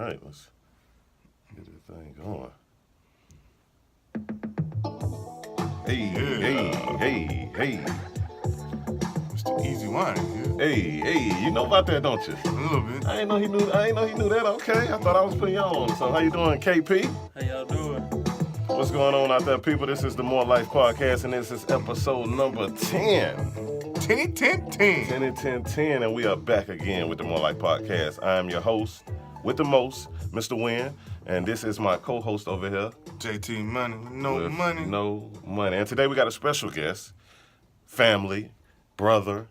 right, let's get this thing going. Hey. It's the easy wine, yeah. Hey, you know about that, don't you? A little bit. I ain't know he knew that. Okay, I thought I was putting y'all on. So how you doing, KP? How y'all doing? What's going on out there, people? This is the More Life podcast, and this is episode number 10. 10, and we are back again with the More Life podcast. I am your host with the most, Mr. Wynn, and this is my co-host over here. JT Money with no money. And today we got a special guest, family, brother,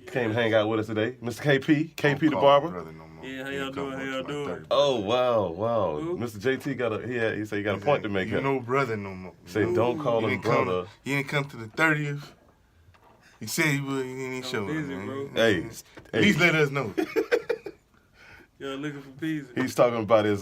came to hang out with us today, Mr. KP the barber. Yeah, how y'all doing? Oh, wow. Who? Mr. JT he said he got a point to make here. No brother no more. Say don't call him brother. He didn't come to the 30th. He said he would. He didn't show up, busy, man. bro. Hey. Please let us know. Y'all looking for peas? He's talking about his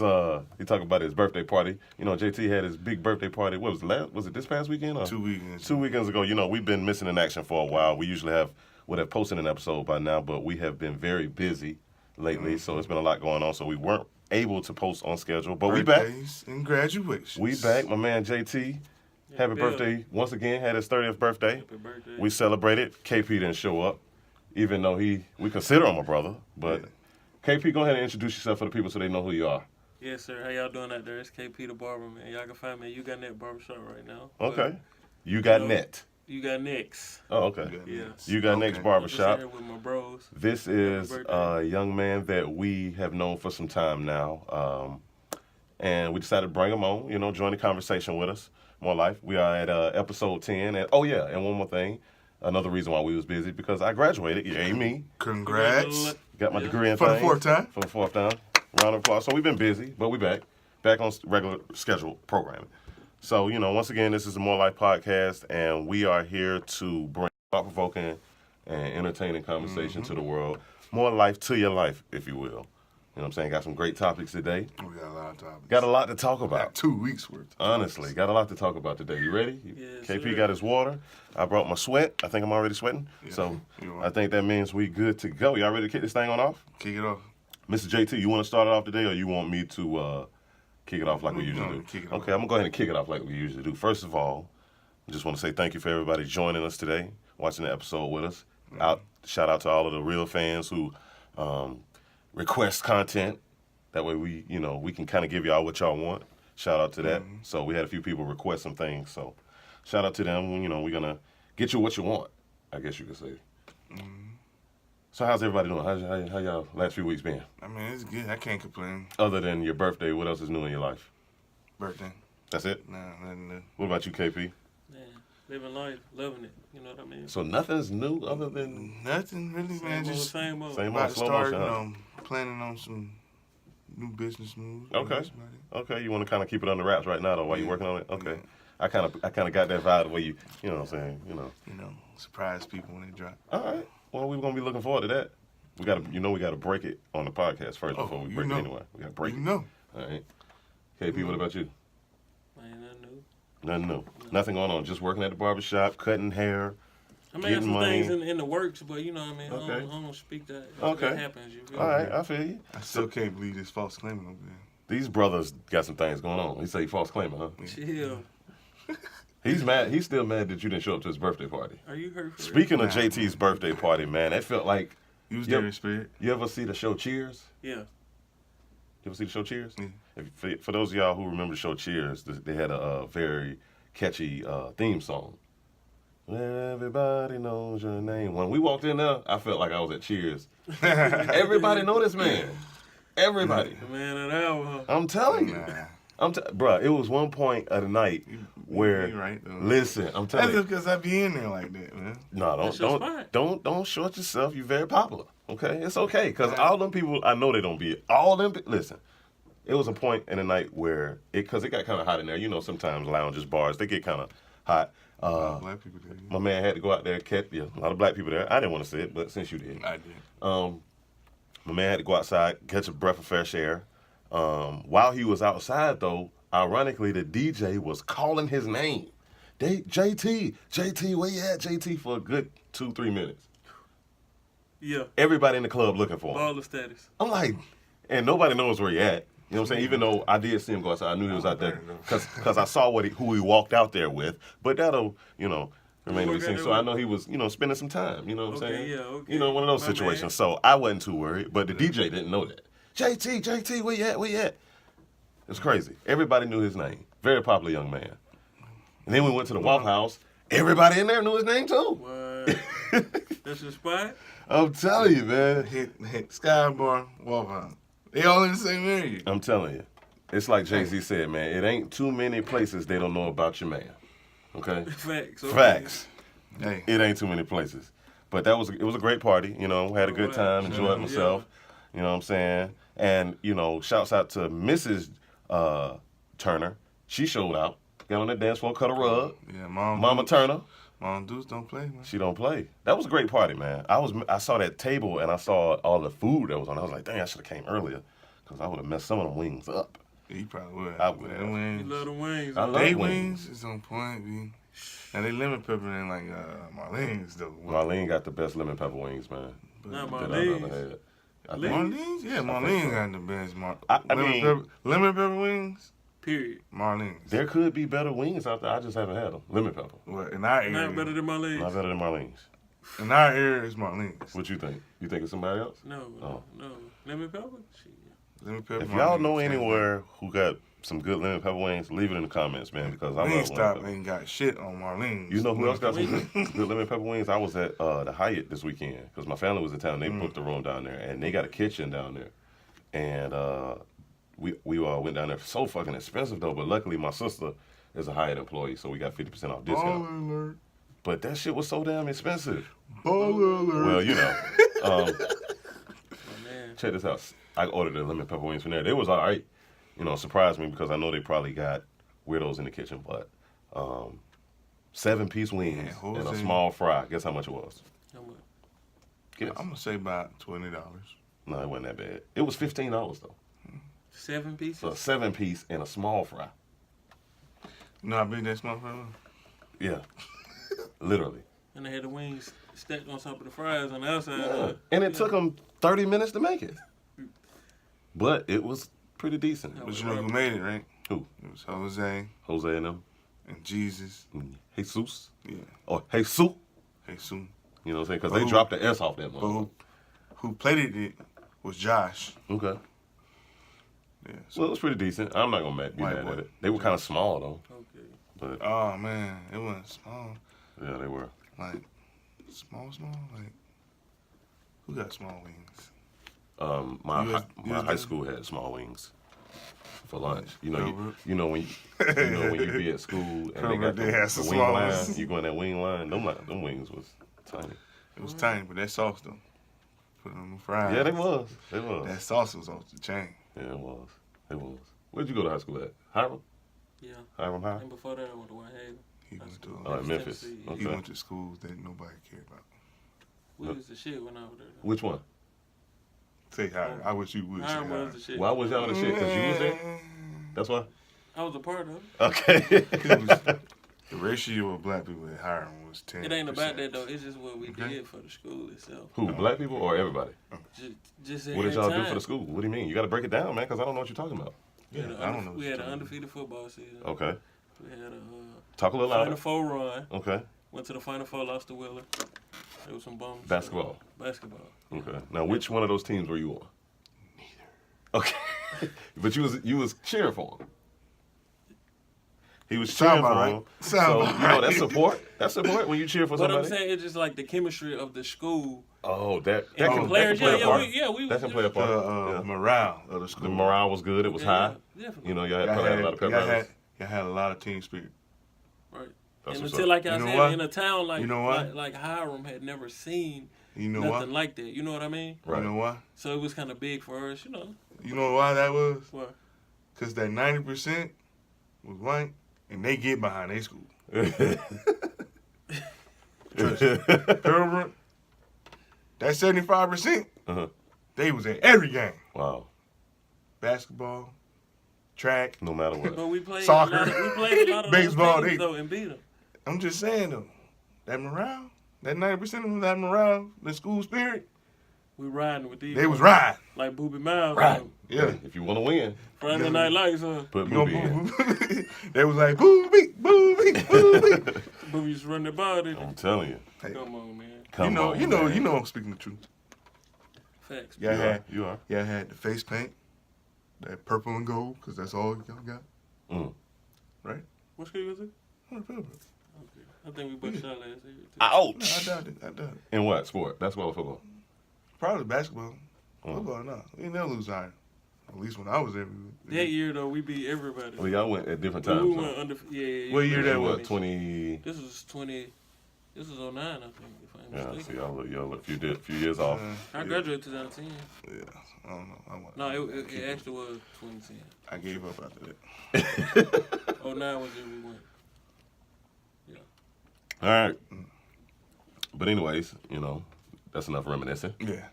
birthday party. You know, JT had his big birthday party. What was it? Was it this past weekend? Or? 2 weekends. 2 weekends ago. You know, we've been missing in action for a while. We usually would have posted an episode by now, but we have been very busy lately, so it's been a lot going on. So we weren't able to post on schedule, but we back. Birthdays and graduations. We back. My man JT, happy birthday once again. Had his 30th birthday. Happy birthday. We celebrated. KP didn't show up, even though we consider him a brother. But KP, go ahead and introduce yourself for the people so they know who you are. Yes, sir. How y'all doing out there? It's KP the barber, man. Y'all can find me at You Got Net Barbershop right now. Okay. You got net. You Got Next. Oh, okay. Yeah. You got next barbershop. I'm just here with my bros. This is a young man that we have known for some time now, and we decided to bring him on. Join the conversation with us. More Life. We are at episode 10, and and one more thing. Another reason why we was busy because I graduated. You ain't me. Congrats. Got my degree in For the things. fourth time. For the fourth time. Round of applause. So we've been busy, but we back on regular scheduled programming. So, once again, this is the More Life podcast, and we are here to bring thought-provoking and entertaining conversation to the world. More life to your life, if you will. You know what I'm saying? Got some great topics today. We got a lot of topics. Got a lot to talk about. Got 2 weeks worth. Honestly, got a lot to talk about today. You ready? Yes, KP sir. got his water. I brought my sweat. I think I'm already sweating. Yeah, So you are. I think that means we good to go. Y'all ready to kick this thing on off? Kick it off. Mr. JT, you want to start it off today, or you want me to kick it off like we usually do? Kick it off. Okay, I'm going to go ahead and kick it off like we usually do. First of all, I just want to say thank you for everybody joining us today, watching the episode with us. Shout out to all of the real fans who request content. That way we can kind of give y'all what y'all want. Shout out to that. So we had a few people request some things. So shout out to them. We're going to get you what you want, I guess you could say. So how's everybody doing? How y'all last few weeks been? I mean, it's good. I can't complain. Other than your birthday, what else is new in your life? Birthday. That's it? Nah, nothing new. What about you, KP? Man, living life, loving it. You know what I mean? So nothing's new other than Nothing really, man. Just Same old. same about old to slow start, motion, planning on some new business moves. Okay. That's about it. Okay, you want to kind of keep it under wraps right now, though, while you're working on it? Okay. I kind of got that vibe the way you know what I'm saying, Surprise people when they drop. All right. Well, we're going to be looking forward to that. We got to break it on the podcast first before we break it anyway. We got to break it. know. All right. KP, what about you? Man, nothing new. Nothing new. Nothing going on. Just working at the barbershop, cutting hair. I mean, Getting some money. things in the works, but you know what I mean? Okay. I don't speak that. Okay. That happens. You feel All me? right, I feel you. I still can't believe this false claiming over there. These brothers got some things going on. He say false claiming, huh? Chill. He's mad. He's still mad that you didn't show up to his birthday party. Are you hurt for Speaking of Nah, JT's birthday party, man, that felt like. You was Yep. there in spirit. You ever see the show Cheers? Yeah. You ever see the show Cheers? Yeah. For those of y'all who remember the show Cheers, they had a very catchy theme song. Everybody knows your name. When we walked in there, I felt like I was at Cheers. Everybody know this man. Everybody. The man of the hour, huh? I'm telling you. Nah. Bruh, it was one point of the night where, you right, though. listen, I'm telling That's you. because I be in there like that, man. No, That's your spot. don't short yourself. You're very popular. Okay, it's okay because all them people, I know they don't be all them. Listen, it was a point in the night where because it got kind of hot in there. Sometimes lounges, bars, they get kind of hot. Black people there. My man had to go out there, catch a lot of black people there. I didn't want to say it, but since you did, I did. my man had to go outside, catch a breath of fresh air. While he was outside, though, ironically, the DJ was calling his name. JT, where you at, JT, for a good 2-3 minutes. Yeah. Everybody in the club looking for him. Baller status. I'm like, and nobody knows where he at. You know what I'm saying? Even though I did see him go outside, I knew he was out there because I saw who he walked out there with. But that'll, remain to be seen. So I know he was, spending some time. You know what I'm saying? Yeah, okay. One of those My situations. bad. So I wasn't too worried. But the DJ didn't know that. JT, where you at? It's crazy. Everybody knew his name. Very popular young man. And then we went to the Waffle House. Everybody in there knew his name too. What? That's your spot? I'm telling you, man. Hit Skybar, Waffle House. They all in the same area. I'm telling you. It's like Jay-Z said, man. It ain't too many places they don't know about your man. Okay? Facts. Okay. Facts. Hey. It ain't too many places. But it was a great party, had a good time, enjoyed myself. You know what I'm saying? And, shouts out to Mrs. Turner. She showed out. Got on that dance floor, cut a rug. Yeah, Mama Turner. Mom Deuce don't play, man. She don't play. That was a great party, man. I saw that table and I saw all the food that was on. I was like, dang, I should have came earlier because I would have messed some of them wings up. Yeah, you probably would. I would. Them You wings. love the wings. I love They wings. wings is on point, B. Now they lemon pepper and like Marlene's though. Marlene got the best lemon pepper wings, man. Not That I ever Marlene's. had. I think- Marlene's? Yeah, Marlene's got the best. I mean- lemon pepper wings? Period. Marlene's. There could be better wings out there. I just haven't had them. Lemon pepper. Well, in our area, Not better than my legs. Not better than Marlene's. in our area, it's Marlene's. What you think? You think it's somebody else? No. Lemon pepper? Shit. Lemon pepper. If y'all know Marlene's. anywhere who got some good lemon pepper wings, leave it in the comments, man, because I love lemon Wingstop pepper. ain't got shit on Marlene's. You know who else got some Wings. good lemon pepper wings? I was at the Hyatt this weekend because my family was in town. They booked the room down there, and they got a kitchen down there. And we went down there. So fucking expensive though, but luckily my sister is a Hyatt employee, so we got 50% off discount. Baller alert. But that shit was so damn expensive. Baller alert. Well, Oh, man. check this out. I ordered the lemon pepper wings from there. They was all right. Surprised me because I know they probably got weirdos in the kitchen, but 7-piece wings Yeah, and a Jose. small fry. Guess how much it was? How much? Guess. I'm gonna say about $20. No, it wasn't that bad. It was $15 though. 7 pieces? So a 7-piece and a small fry. You know how big that motherfucker was? Yeah. Literally. And they had the wings stacked on top of the fries on the outside. Yeah. And it took them 30 minutes to make it. But it was pretty decent. No. But you know who made it, right? Who? It was Jose Jose and them. and Jesus. And Jesus. Yeah. Or Jesus. Hey, soon. You know what I'm saying? Because they Who? dropped the S off that But one. who played it was Josh. Okay. Yeah. Well, it was pretty decent. I'm not going to be White mad boy. at it. They were kind of small, though. Okay. But, Oh man, it wasn't small. yeah, they were. Like small. Like who got small wings? My You was high there? school had small wings for lunch. You Cobra. know when you be at school and they Cobra got did have the some wing small line. ones. You go in that wing line. Them wings was tiny. It was tiny, but that sauce though. Put it on the fries. Yeah, they was. They was. That sauce was off the chain. Yeah, it was. It was. Where'd you go to high school at? Hiram? Yeah. Hiram High? And before that, I went to Whitehaven. He went to Oh, in Memphis. Tennessee. Okay. he went to schools that nobody cared about. We was the shit when I was there. Which one? Say hi. I wish you would say Hiram hi. was the shit. Why was y'all the shit? Because you was there? That's why? I was a part of it. Okay. The ratio of black people at Hiram was 10. It ain't about that though. It's just what we Okay. did for the school itself. Who, black people or everybody? Just at What did that y'all do time, for the school? What do you mean? You got to break it down, man, because I don't know what you're talking about. Yeah, We had, I don't know. we had an undefeated football season. Okay. We had a Talk a little Final louder. Four run. Okay. Went to the Final Four, lost to Wheeler. There was some bums. Basketball. Basketball. Okay. Now, which one of those teams were you on? Neither. Okay. But you was cheering for him. He was cheering Sound for about him. right. So, Sound about that's right. support. That's support when you cheer for But somebody. I'm saying it's just like the chemistry of the school Oh, that and can, the players. that can play a part. We That can play a The part. Yeah. morale of the The school. morale was good. It was high. Definitely. You know, y'all Y'all probably had a lot of pep rallies. y'all had a lot of team spirit. Right. That's And what's until, up. like I You know said, what? in a town like You know what? like Hiram had never seen You know nothing what? like that. You know what I mean? Right. You know why? So it was kind of big for us, you know. You know why that was? What? Because that 90% was white, and they get behind their school. Trust me. Pilgrim, that 75%, Uh-huh. they was at every game. Wow. Basketball, track. No matter what. But we played Soccer. we played a lot of Baseball, those teams, they- though, and beat them. I'm just saying, though, that morale, that 90% of that morale, the school spirit, We riding with these. They was riding. Like Booby Miles. Right. Yeah. If you want to win, Friday Night Lights, huh? put You Booby in. gonna They was like, booby, booby, booby. Booby just run the ball, didn't I'm telling you. Hey, Come on, man. Come on, you man. know I'm speaking the truth. Facts. Yeah, You are. I had the face paint, that purple and gold, because that's all y'all got. Mm. Right? What school was it? Okay. Okay. I think we both shot last year, too. No, Ouch. I doubt it. In what sport? Basketball or football? Probably basketball. Mm. Football, no. We never lose iron. At least when I was there. That year, though, we beat everybody. Well, y'all went at different We times. went under. Yeah. What year that What, was? 20? This was 20. This was 09, I think, if I'm Yeah, mistaken. see, y'all look a few years off. I graduated 2010. Yeah, I don't know. No, it actually was 2010. I gave up after that. 09 was the year we went. All right. But anyways, that's enough reminiscing. Yeah.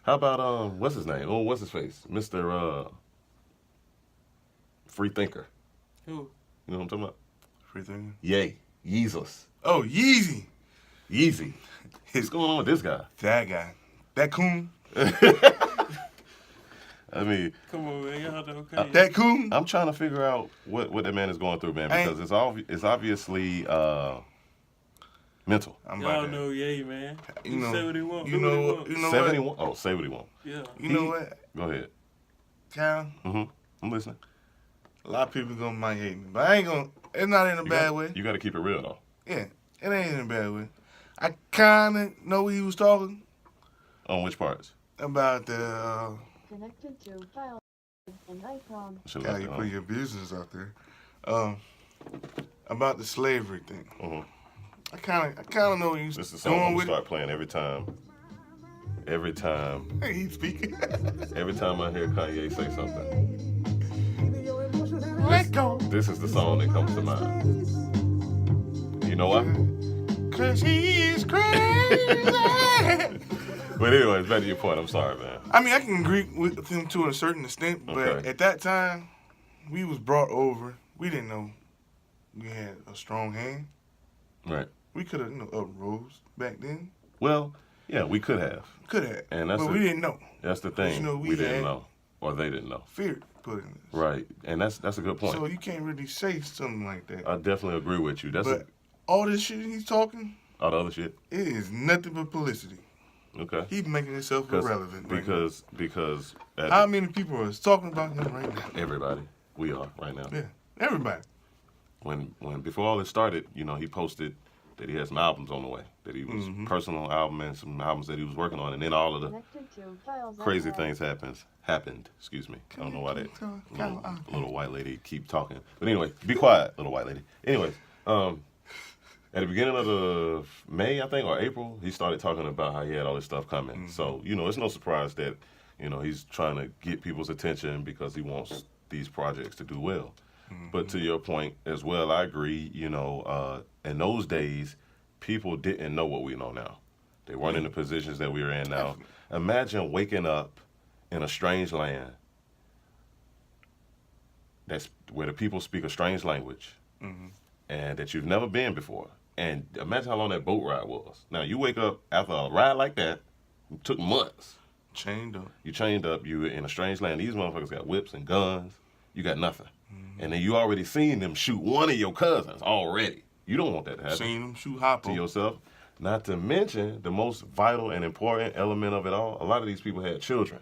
How about what's his name? Oh, what's his face? Mr. Free Thinker. Who? You know what I'm talking about? Free thing. Yay. Yeezus. Oh, Yeezy. Yeezy. What's going on with this guy? That guy. That coon. I mean, Come on, man. Y'all know okay. That coon. I'm trying to figure out what that man is going through, man, because it's obviously mental. I'm Y'all about know, yeah, man. You know, say what he want. you do what he know, want. you know 71. what? Oh, say what he want. Yeah. You know what, Go ahead. Cal? I'm listening. A lot of people might hate me, but I ain't gonna. It's not in a bad way. You got to keep it real, though. Yeah, it ain't in a bad way. I kind of know what he was talking On which parts? about the. Connected to file and iPhone. Should Cal, you put your business out there. About the slavery thing. I kind of know what he was This is the song I'm going gonna with. start playing every time. Hey, he's speaking. Every time I hear Kanye say something. Let go. This is the song that comes to mind. You know why? 'Cause he's crazy. But anyways, back to your point. I'm sorry, man. I mean, I can agree with him to a certain extent, but Okay. at that time, we was brought over. We didn't know we had a strong hand. Right. We could have, uprose back then. Well, yeah, we could have. Could have. And that's but the- we didn't know. That's the thing. You know, we we didn't had- know, or they didn't know. Fear put in this. Right, and that's a good point. So you can't really say something like that. I definitely agree with you. That's but all this shit he's talking, all the other shit. it is nothing but publicity. Okay. He's making himself irrelevant. Right now. Because How many people are talking about him right now? everybody, we are right now. Yeah, everybody. When before all this started, he posted that he had some albums on the way, that he was personal album and some albums that he was working on, and then all of the Connected to files crazy and things happened. Excuse me. I don't know why that Come little white lady keep talking. But anyway, be quiet, little white lady. Anyways, at the beginning of the May, I think, or April, he started talking about how he had all this stuff coming. So, it's no surprise that, he's trying to get people's attention because he wants these projects to do well. But to your point as well, I agree, in those days, people didn't know what we know now. They weren't in the positions that we are in now. Imagine waking up in a strange land that's where the people speak a strange language and that you've never been before. And imagine how long that boat ride was. Now, you wake up after a ride like that, it took months. Chained up. You chained up, you were in a strange land. These motherfuckers got whips and guns. You got nothing. And then you already seen them shoot one of your cousins already. You don't want that to happen Seen him shoot Hoppo. to yourself. Not to mention the most vital and important element of it all, a lot of these people had children.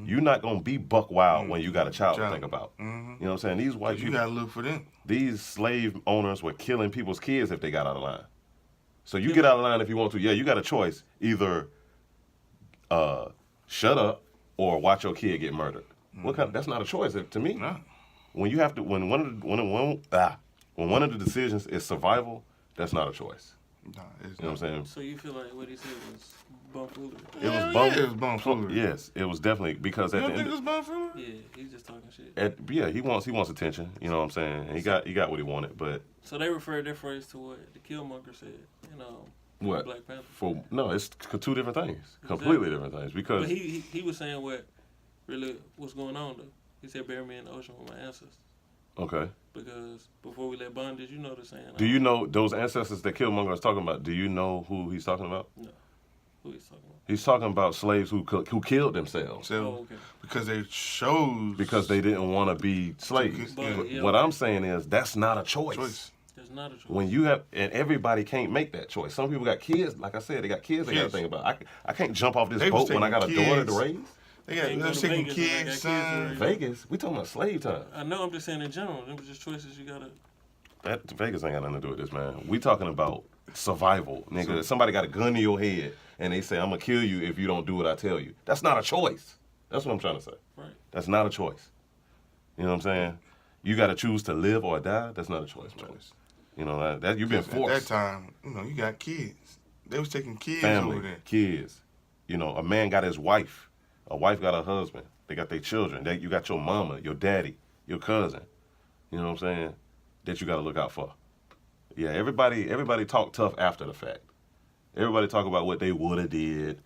You're not going to be buck wild when you got a child to think about. You know what I'm saying? These white You people, gotta look for them. these slave owners were killing people's kids if they got out of line. So you get out of line if you want to. Yeah, you got a choice. Either shut up or watch your kid get murdered. That's not a choice to me. No. When you have to, when one of the decisions is survival, that's not a choice. Nah, it's You know what I'm saying? So you feel like what he said was bumfoolery? It was Hell bum. yeah, it was bumfoolery. Yes, it was definitely because You at don't the think end, it's bumfoolery? Yeah, he's just talking shit. he wants attention. You know what I'm saying? And he got what he wanted, but So they referred that phrase to what the Killmonger said, what? Black Panther. It's two different things, completely different things. Because But he was saying what really what's going on though. He said, "Bury me in the ocean with my ancestors." okay, Because before we left bondage, the saying. do you know those ancestors that Killmonger is talking about? Do you know who he's talking about? No. Who he's talking about? He's talking about slaves who killed themselves So, Oh, okay. because they chose. because they didn't want to be slaves. But, yeah, What okay. I'm saying is that's not a choice. There's not a choice. When you have, and everybody can't make that choice. Some people got kids, like I said, they got kids they got to think about. I can't jump off this They was boat when I got a taking daughter to kids. raise. They Can't go got to taking Vegas and they got kids, kids son. to Vegas, we talking about slave time. I know. I'm just saying in general. Them was just choices you gotta. That Vegas ain't got nothing to do with this, man. We talking about survival, nigga. If somebody got a gun to your head and they say, I'm gonna kill you if you don't do what I tell you. That's not a choice. That's what I'm trying to say. Right. That's not a choice. You know what I'm saying? You got to choose to live or die. That's not a choice, man. You know that you've been forced. At that time, you got kids. They was taking kids Family, over there. kids. You know, a man got his wife. A wife got her husband. They got their children. You got your mama, your daddy, your cousin. You know what I'm saying? That you got to look out for. Yeah, everybody talk tough after the fact. Everybody talk about what they would have did.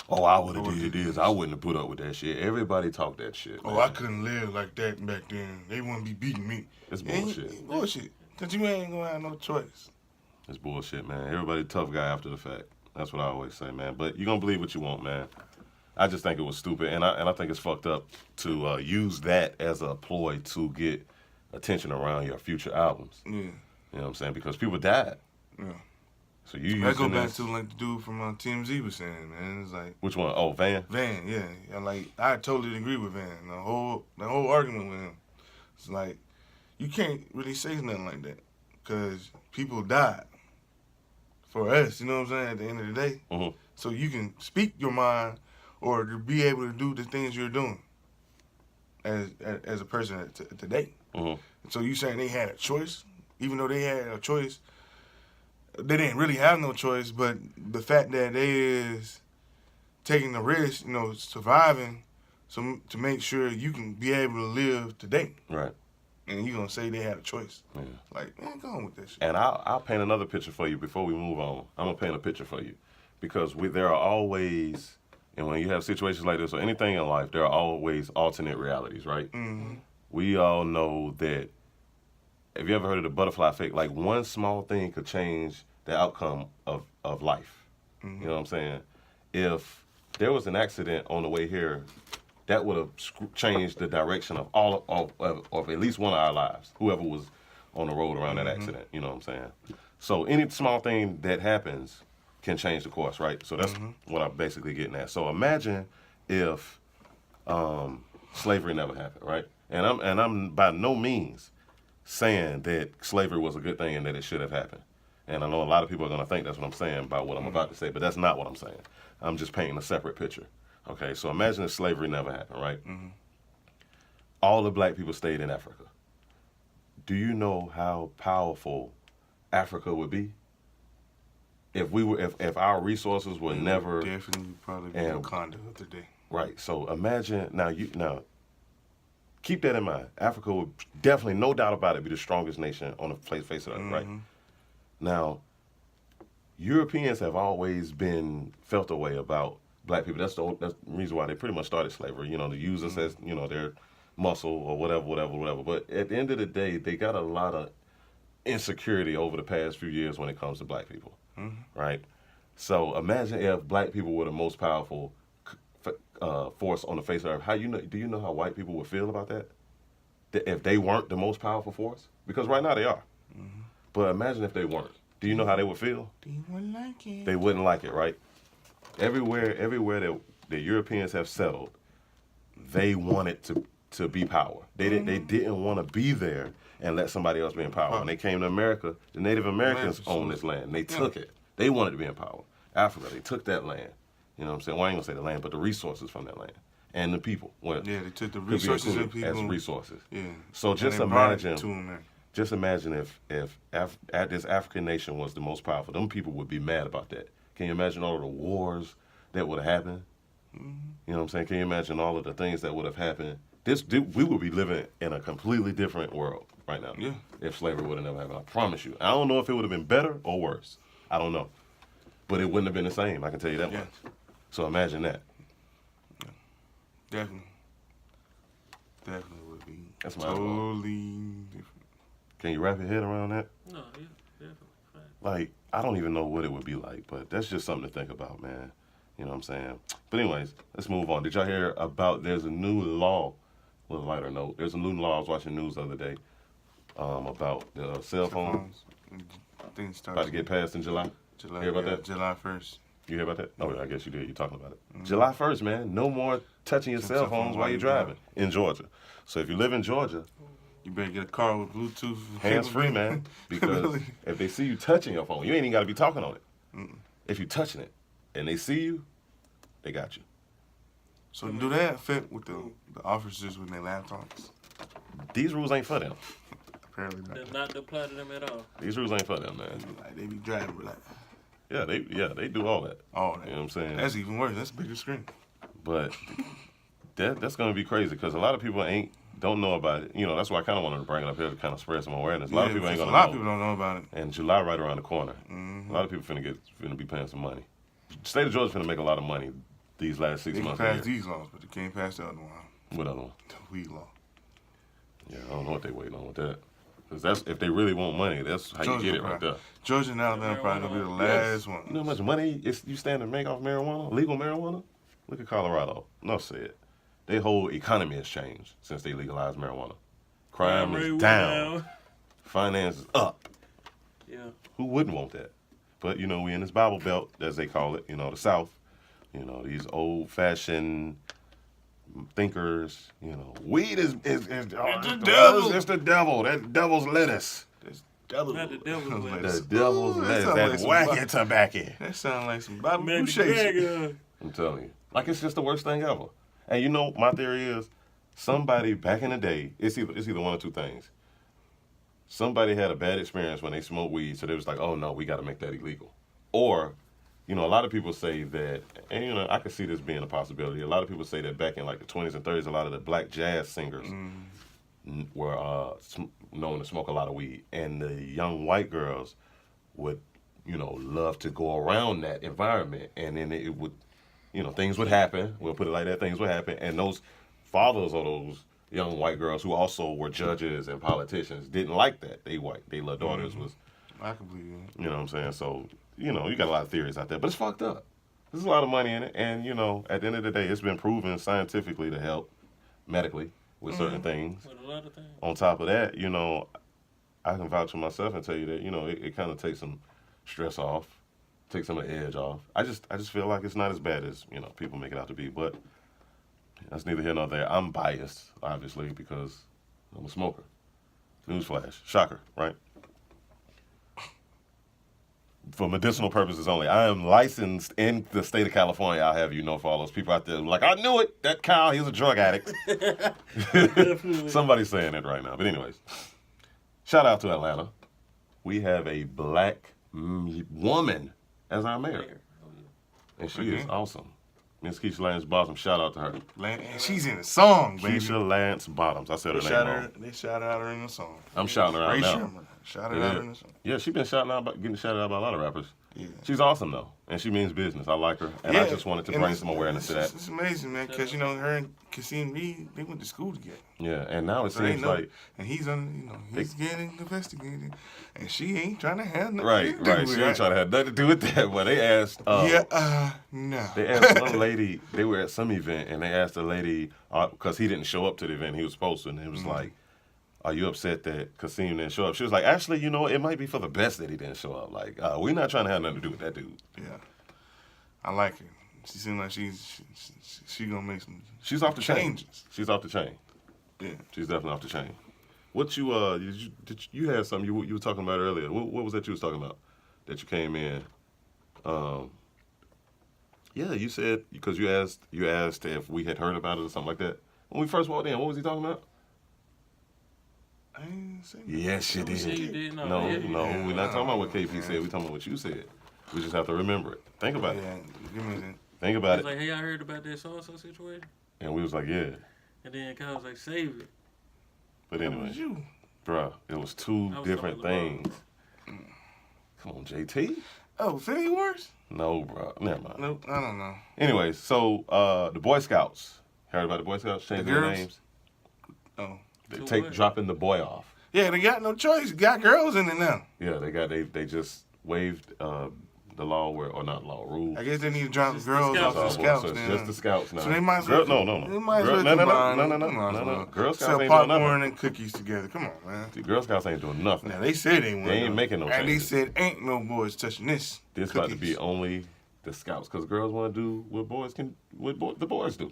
Oh, I would have did this. I wouldn't have put up with that shit. Everybody talk that shit. Oh, man. I couldn't live like that back then. They wouldn't be beating me. It's bullshit. Bullshit. Because you ain't going to have no choice. It's bullshit, man. Everybody tough guy after the fact. That's what I always say, man. But you're going to believe what you want, man. I just think it was stupid, and I think it's fucked up to use that as a ploy to get attention around your future albums. Yeah. You know what I'm saying? Because people died. Yeah. So you That go using back this. to like the dude from TMZ was saying, man. It's like Which one? Oh, Van? Van, yeah. Like I totally agree with Van. The whole argument with him. It's like you can't really say nothing like that because people died for us. You know what I'm saying? At the end of the day, Mm-hmm. so you can speak your mind or to be able to do the things you're doing as a person today. Mm-hmm. So you saying they had a choice, even though they had a choice. They didn't really have no choice, but the fact that they is taking the risk, surviving, so to make sure you can be able to live today. Right. And you gonna say they had a choice? Yeah. Like, man, go on with that shit. And I'll paint another picture for you before we move on. I'm gonna paint a picture for you because there are always, and when you have situations like this or anything in life, there are always alternate realities, right? Mm-hmm. We all know that. Have you ever heard of the butterfly effect? Like one small thing could change the outcome of life. Mm-hmm. You know what I'm saying? If there was an accident on the way here, that would have changed the direction of all of at least one of our lives. Whoever was on the road around that accident. You know what I'm saying? So any small thing that happens can change the course, right? So that's what I'm basically getting at. So imagine if slavery never happened, right? And I'm by no means saying that slavery was a good thing and that it should have happened. And I know a lot of people are going to think that's what I'm saying about what I'm about to say, but that's not what I'm saying. I'm just painting a separate picture. Okay, so imagine if slavery never happened, right? Mm-hmm. All the black people stayed in Africa. Do you know how powerful Africa would be if our resources were never definitely probably be and- Wakanda of the day. right? So imagine now. Keep that in mind. Africa would definitely, no doubt about it, be the strongest nation on the face of the earth, right? Now, Europeans have always felt a way about black people. That's the reason why they pretty much started slavery, to use us as, their muscle or whatever. But at the end of the day, they got a lot of insecurity over the past few years when it comes to black people, right? So imagine if black people were the most powerful force on the face of the earth. Do you know how white people would feel about that? If they weren't the most powerful force? Because right now they are. But imagine if they weren't. Do you know how they would feel? They wouldn't like it. They wouldn't like it, right? Everywhere that the Europeans have settled, they wanted to be power. They didn't want to be there and let somebody else be in power. When they came to America, the Native Americans owned this land. They took it. They wanted to be in power. Africa, they took that land. You know what I'm saying? Well, I ain't gonna say the land, but the resources from that land and the people. Well, Yeah, they took the could be resources and included people. as resources. Yeah. So And just they brought it imagine. to 'em there. Just imagine if this African nation was the most powerful. Them people would be mad about that. Can you imagine all of the wars that would have happened? You know what I'm saying? Can you imagine all of the things that would have happened? We would be living in a completely different world right now. Yeah. If slavery would have never happened. I promise you. I don't know if it would have been better or worse. I don't know. But it wouldn't have been the same. I can tell you that Yeah. much. So imagine that. Definitely would be That's my totally different. Can you wrap your head around that? No, yeah, definitely. Right. Like, I don't even know what it would be like, but that's just something to think about, man. You know what I'm saying? But anyways, let's move on. Did y'all hear about there's a new law, a little lighter note, there's a new law, I was watching the news the other day, about the cell phones I think it starts about to get passed in July. July, Hear about yeah, that? July 1st. You hear about that? Oh, yeah, I guess you did. You're talking about it. July 1st, man. No more touching your cell phones while you're driving in Georgia. So if you live in Georgia, You better get a car with Bluetooth. hands-free, man. Because if they see you touching your phone, you ain't even got to be talking on it. If you're touching it and they see you, they got you. So do that fit with the officers with their laptops? These rules ain't for them. Apparently not. Does not apply to them at all. These rules ain't for them, man. Like, they be driving with like, Yeah, they do all that. all that. You know what I'm saying? That's even worse. That's a bigger screen. But that's gonna be crazy because a lot of people don't know about it. You know, that's why I kind of wanted to bring it up here to kind of spread some awareness. A lot of people ain't gonna know. A lot of people don't know about it. And July right around the corner. Mm-hmm. A lot of people finna be paying some money. The state of Georgia finna make a lot of money these last 6 They can months. pass of the year. these laws, but they can't pass the other one. What other one? The weed law. Yeah, I don't know what they waiting on with that. Because that's if they really want money, that's how Georgia you get it right probably- there. Georgia and Alabama probably gonna be the last one. You know how much money you stand to make off marijuana, legal marijuana? Look at Colorado. Enough said. Their whole economy has changed since they legalized marijuana. Crime rate is went down. Finance is up. Yeah. Who wouldn't want that? But, you know, we in this Bible Belt, as they call it, you know, the South. You know, these old-fashioned thinkers, you know, weed is the devil. It's the devil. That devil's lettuce. Devil. Not the devil's The lettuce. devil's lettuce. sound That like some wacky tobacco. That sound like some Bible Man, Boucher shit. the I'm telling you. Like, it's just the worst thing ever. And you know, my theory is somebody back in the day, it's either one or two things. Somebody had a bad experience when they smoked weed, so they was like, oh, no, we got to make that illegal. Or, you know, a lot of people say that, and, you know, I could see this being a possibility. A lot of people say that back in, like, the 20s and 30s, a lot of the black jazz singers were known to smoke a lot of weed. And the young white girls would, you know, love to go around that environment. And then it would, you know, things would happen. We'll put it like that. Things would happen. And those fathers of those young white girls who also were judges and politicians didn't like that. They little daughters was, I can believe that. you know what I'm saying? So, you know, you got a lot of theories out there. But it's fucked up. There's a lot of money in it. And, you know, at the end of the day, it's been proven scientifically to help medically with certain things. With a lot of things. On top of that, you know, I can vouch for myself and tell you that, you know, it kind of takes some stress off, takes some of the edge off. I just feel like it's not as bad as, you know, people make it out to be. But that's neither here nor there. I'm biased, obviously, because I'm a smoker. Newsflash. Shocker, right? For medicinal purposes only. I am licensed in the state of California, I'll have you know, for all those people out there like, I knew it, that Kyle, he's a drug addict. Definitely. Somebody's saying that right now. But anyways, shout out to Atlanta. We have a black woman as our mayor. Mayor. Oh, yeah. And she is awesome. Miss Keisha Lance Bottoms, shout out to her. And she's in the song, baby. Keisha Lance Bottoms. I said her They name shout wrong. they shouted out her in the song. I'm shouting her out Ray now. Sherman shouted Yeah. out her in the song. Yeah, she's been getting shouted out by a lot of rappers. Yeah. She's awesome though, and she means business. I like her, and I just wanted to and bring it's- some awareness to that. It's amazing, man, because you know her and Kasim Reed, they went to school together. Yeah, and now it So they seems know, like and he's he's getting investigated, and she ain't trying to have nothing right. to do with She it. ain't trying to have nothing to do with that. But they asked, no. they asked one lady. They were at some event, and they asked a lady because he didn't show up to the event he was supposed to, and it was like, "Are you upset that Kasim didn't show up?" She was like, "Actually, you know, it might be for the best that he didn't show up. Like, we're not trying to have nothing to do with that dude." Yeah, I like her. She seems like she gonna make some. She's off the chain. changes. She's off the chain. Yeah. She's definitely off the chain. What you you had something you were talking about earlier? What was that you was talking about? That you came in. Yeah, you said because you asked if we had heard about it or something like that. When we first walked in, what was he talking about? I ain't say Yes, you Yeah, you did. did. No, Yeah, you no, did. we're not talking about what KP said. We're talking about what you said. We just have to remember it. Think about it. Yeah, give me that. Think I about was it. like, hey, I heard about that so-and-so situation. And we was like, yeah. And then Kyle was like, save it. But That anyway, was you. bruh, it was two I was different talking about things. Come on, JT. Oh, Philly Wars? No, bro. Never mind. Nope, I don't know. Anyways, so the Boy Scouts. Heard about the Boy Scouts changing their girls? names? Oh. They dropping the boy off. Yeah, they got no choice. Got girls in it now. Yeah, they just waived the law where, or not law, rules. I guess they need to drop Just the girls off the scouts. scouts. So it's then. just the scouts now. So they might as well. They might as well No. Girl Scouts sell ain't doing popcorn nothing. and cookies together. Come on, man. The Girl Scouts ain't doing nothing. Now they said they weren't. ain't making no And they changes. said ain't no boys touching this. This about to be only the scouts because girls want to do what the boys do.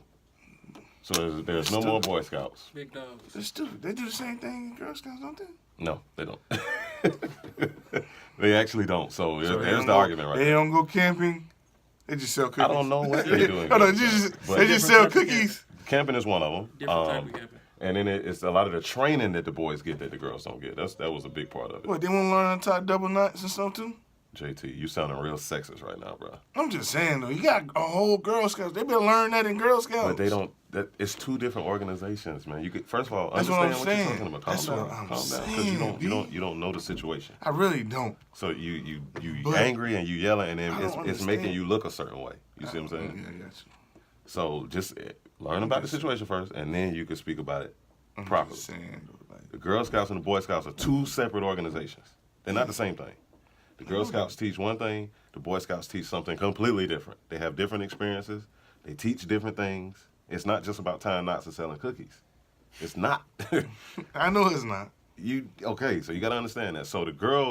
So there's no more Boy Scouts. Big dogs. They're stupid. They do the same thing in Girl Scouts, don't they? No, they don't. They actually don't. So they there's don't the go- argument right They there. don't go camping. They just sell cookies. I don't know what they're doing. Hold on, But they just Different sell type of cookies. Camping is one of them. Different type of camping. And then it's a lot of the training that the boys get that the girls don't get. That was a big part of it. What, they want to learn how to tie double knots and stuff too? JT, you sounding real sexist right now, bro. I'm just saying though, you got a whole Girl Scouts. They better learn that in Girl Scouts. But they don't. It's two different organizations, man. You could first of all That's what understand I'm what you're saying. talking about. That's Calm what down, I'm calm down, saying, because you don't know the situation. I really don't. So you But- angry and you yelling, and then I don't it's making understand. you look a certain way. You see what I'm saying? Yeah, I got you. So just learn about the situation first, and then you can speak about it I'm properly. just saying though, like, The Girl Scouts and the Boy Scouts are two separate organizations. They're not the same thing. The Girl Scouts teach one thing. The Boy Scouts teach something completely different. They have different experiences. They teach different things. It's not just about tying knots and selling cookies. It's not. I know it's not. Okay, so you got to understand that. So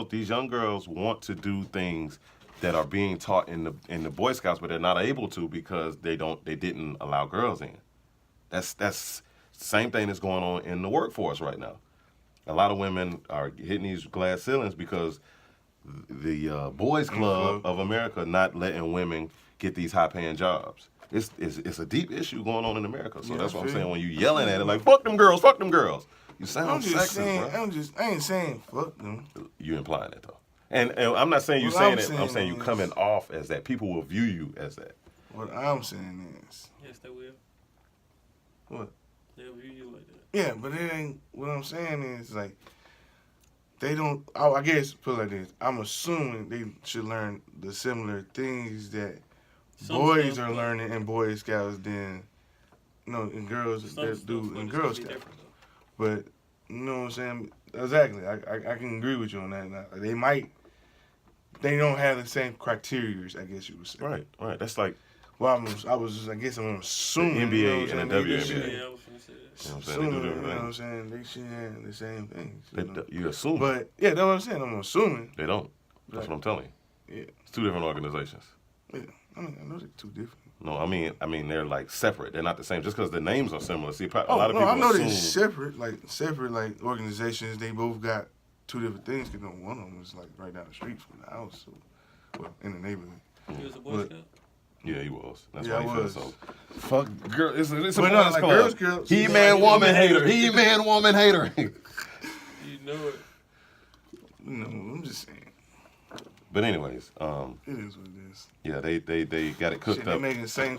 these young girls want to do things that are being taught in the Boy Scouts, but they're not able to because they didn't allow girls in. That's the same thing that's going on in the workforce right now. A lot of women are hitting these glass ceilings because the Boys Club of America not letting women get these high-paying jobs. It's a deep issue going on in America. So Yeah, that's what I'm I feel saying. you. When you yelling at it like, fuck them girls. You sound I'm just sexist, saying. bro. I ain't saying fuck them. You implying it though. And I'm not saying you What saying I'm it. I'm saying you saying coming is- off as that. People will view you as that. What I'm saying is, Yes, they will. what? They'll view you like that. Yeah, but it ain't. What I'm saying is like, they don't. I guess put it like this. I'm assuming they should learn the similar things that Some boys stuff, are learning in Boy Scouts than, and girls Some that stuff do is in gonna Girl be Scouts. different, though. But you know what I'm saying? Exactly. I can agree with you on that. Now, they don't have the same criterias, I guess you would say. Right. That's like Well, I guess I'm assuming. NBA you know what I'm and saying? the They WNBA. should- Yeah, I was gonna say that. you know what I'm saying. They Assuming, do you know what I'm different saying? They should have the same things. things. You assume, But yeah, that's what I'm saying. I'm assuming. they don't. That's Right. what I'm telling you. Yeah. It's two different organizations. Yeah. I mean, I know they're two different. No, I mean they're like separate. They're not the same. Just because the names are similar. See, a Oh, lot of no, people I know they're assume. separate organizations. They both got two different things. Because one of them is like right down the street from the house, well, in the neighborhood. You was a Boy But- Scout? Yeah, he was. That's Yeah, why he I feels was. so. Fuck girl. It's a But boys no, like club. girls. He man, woman hater. He man, woman hater. You know it. No, I'm just saying. But anyways, It is what it is. yeah, they got it cooked Shit, they up. making the same.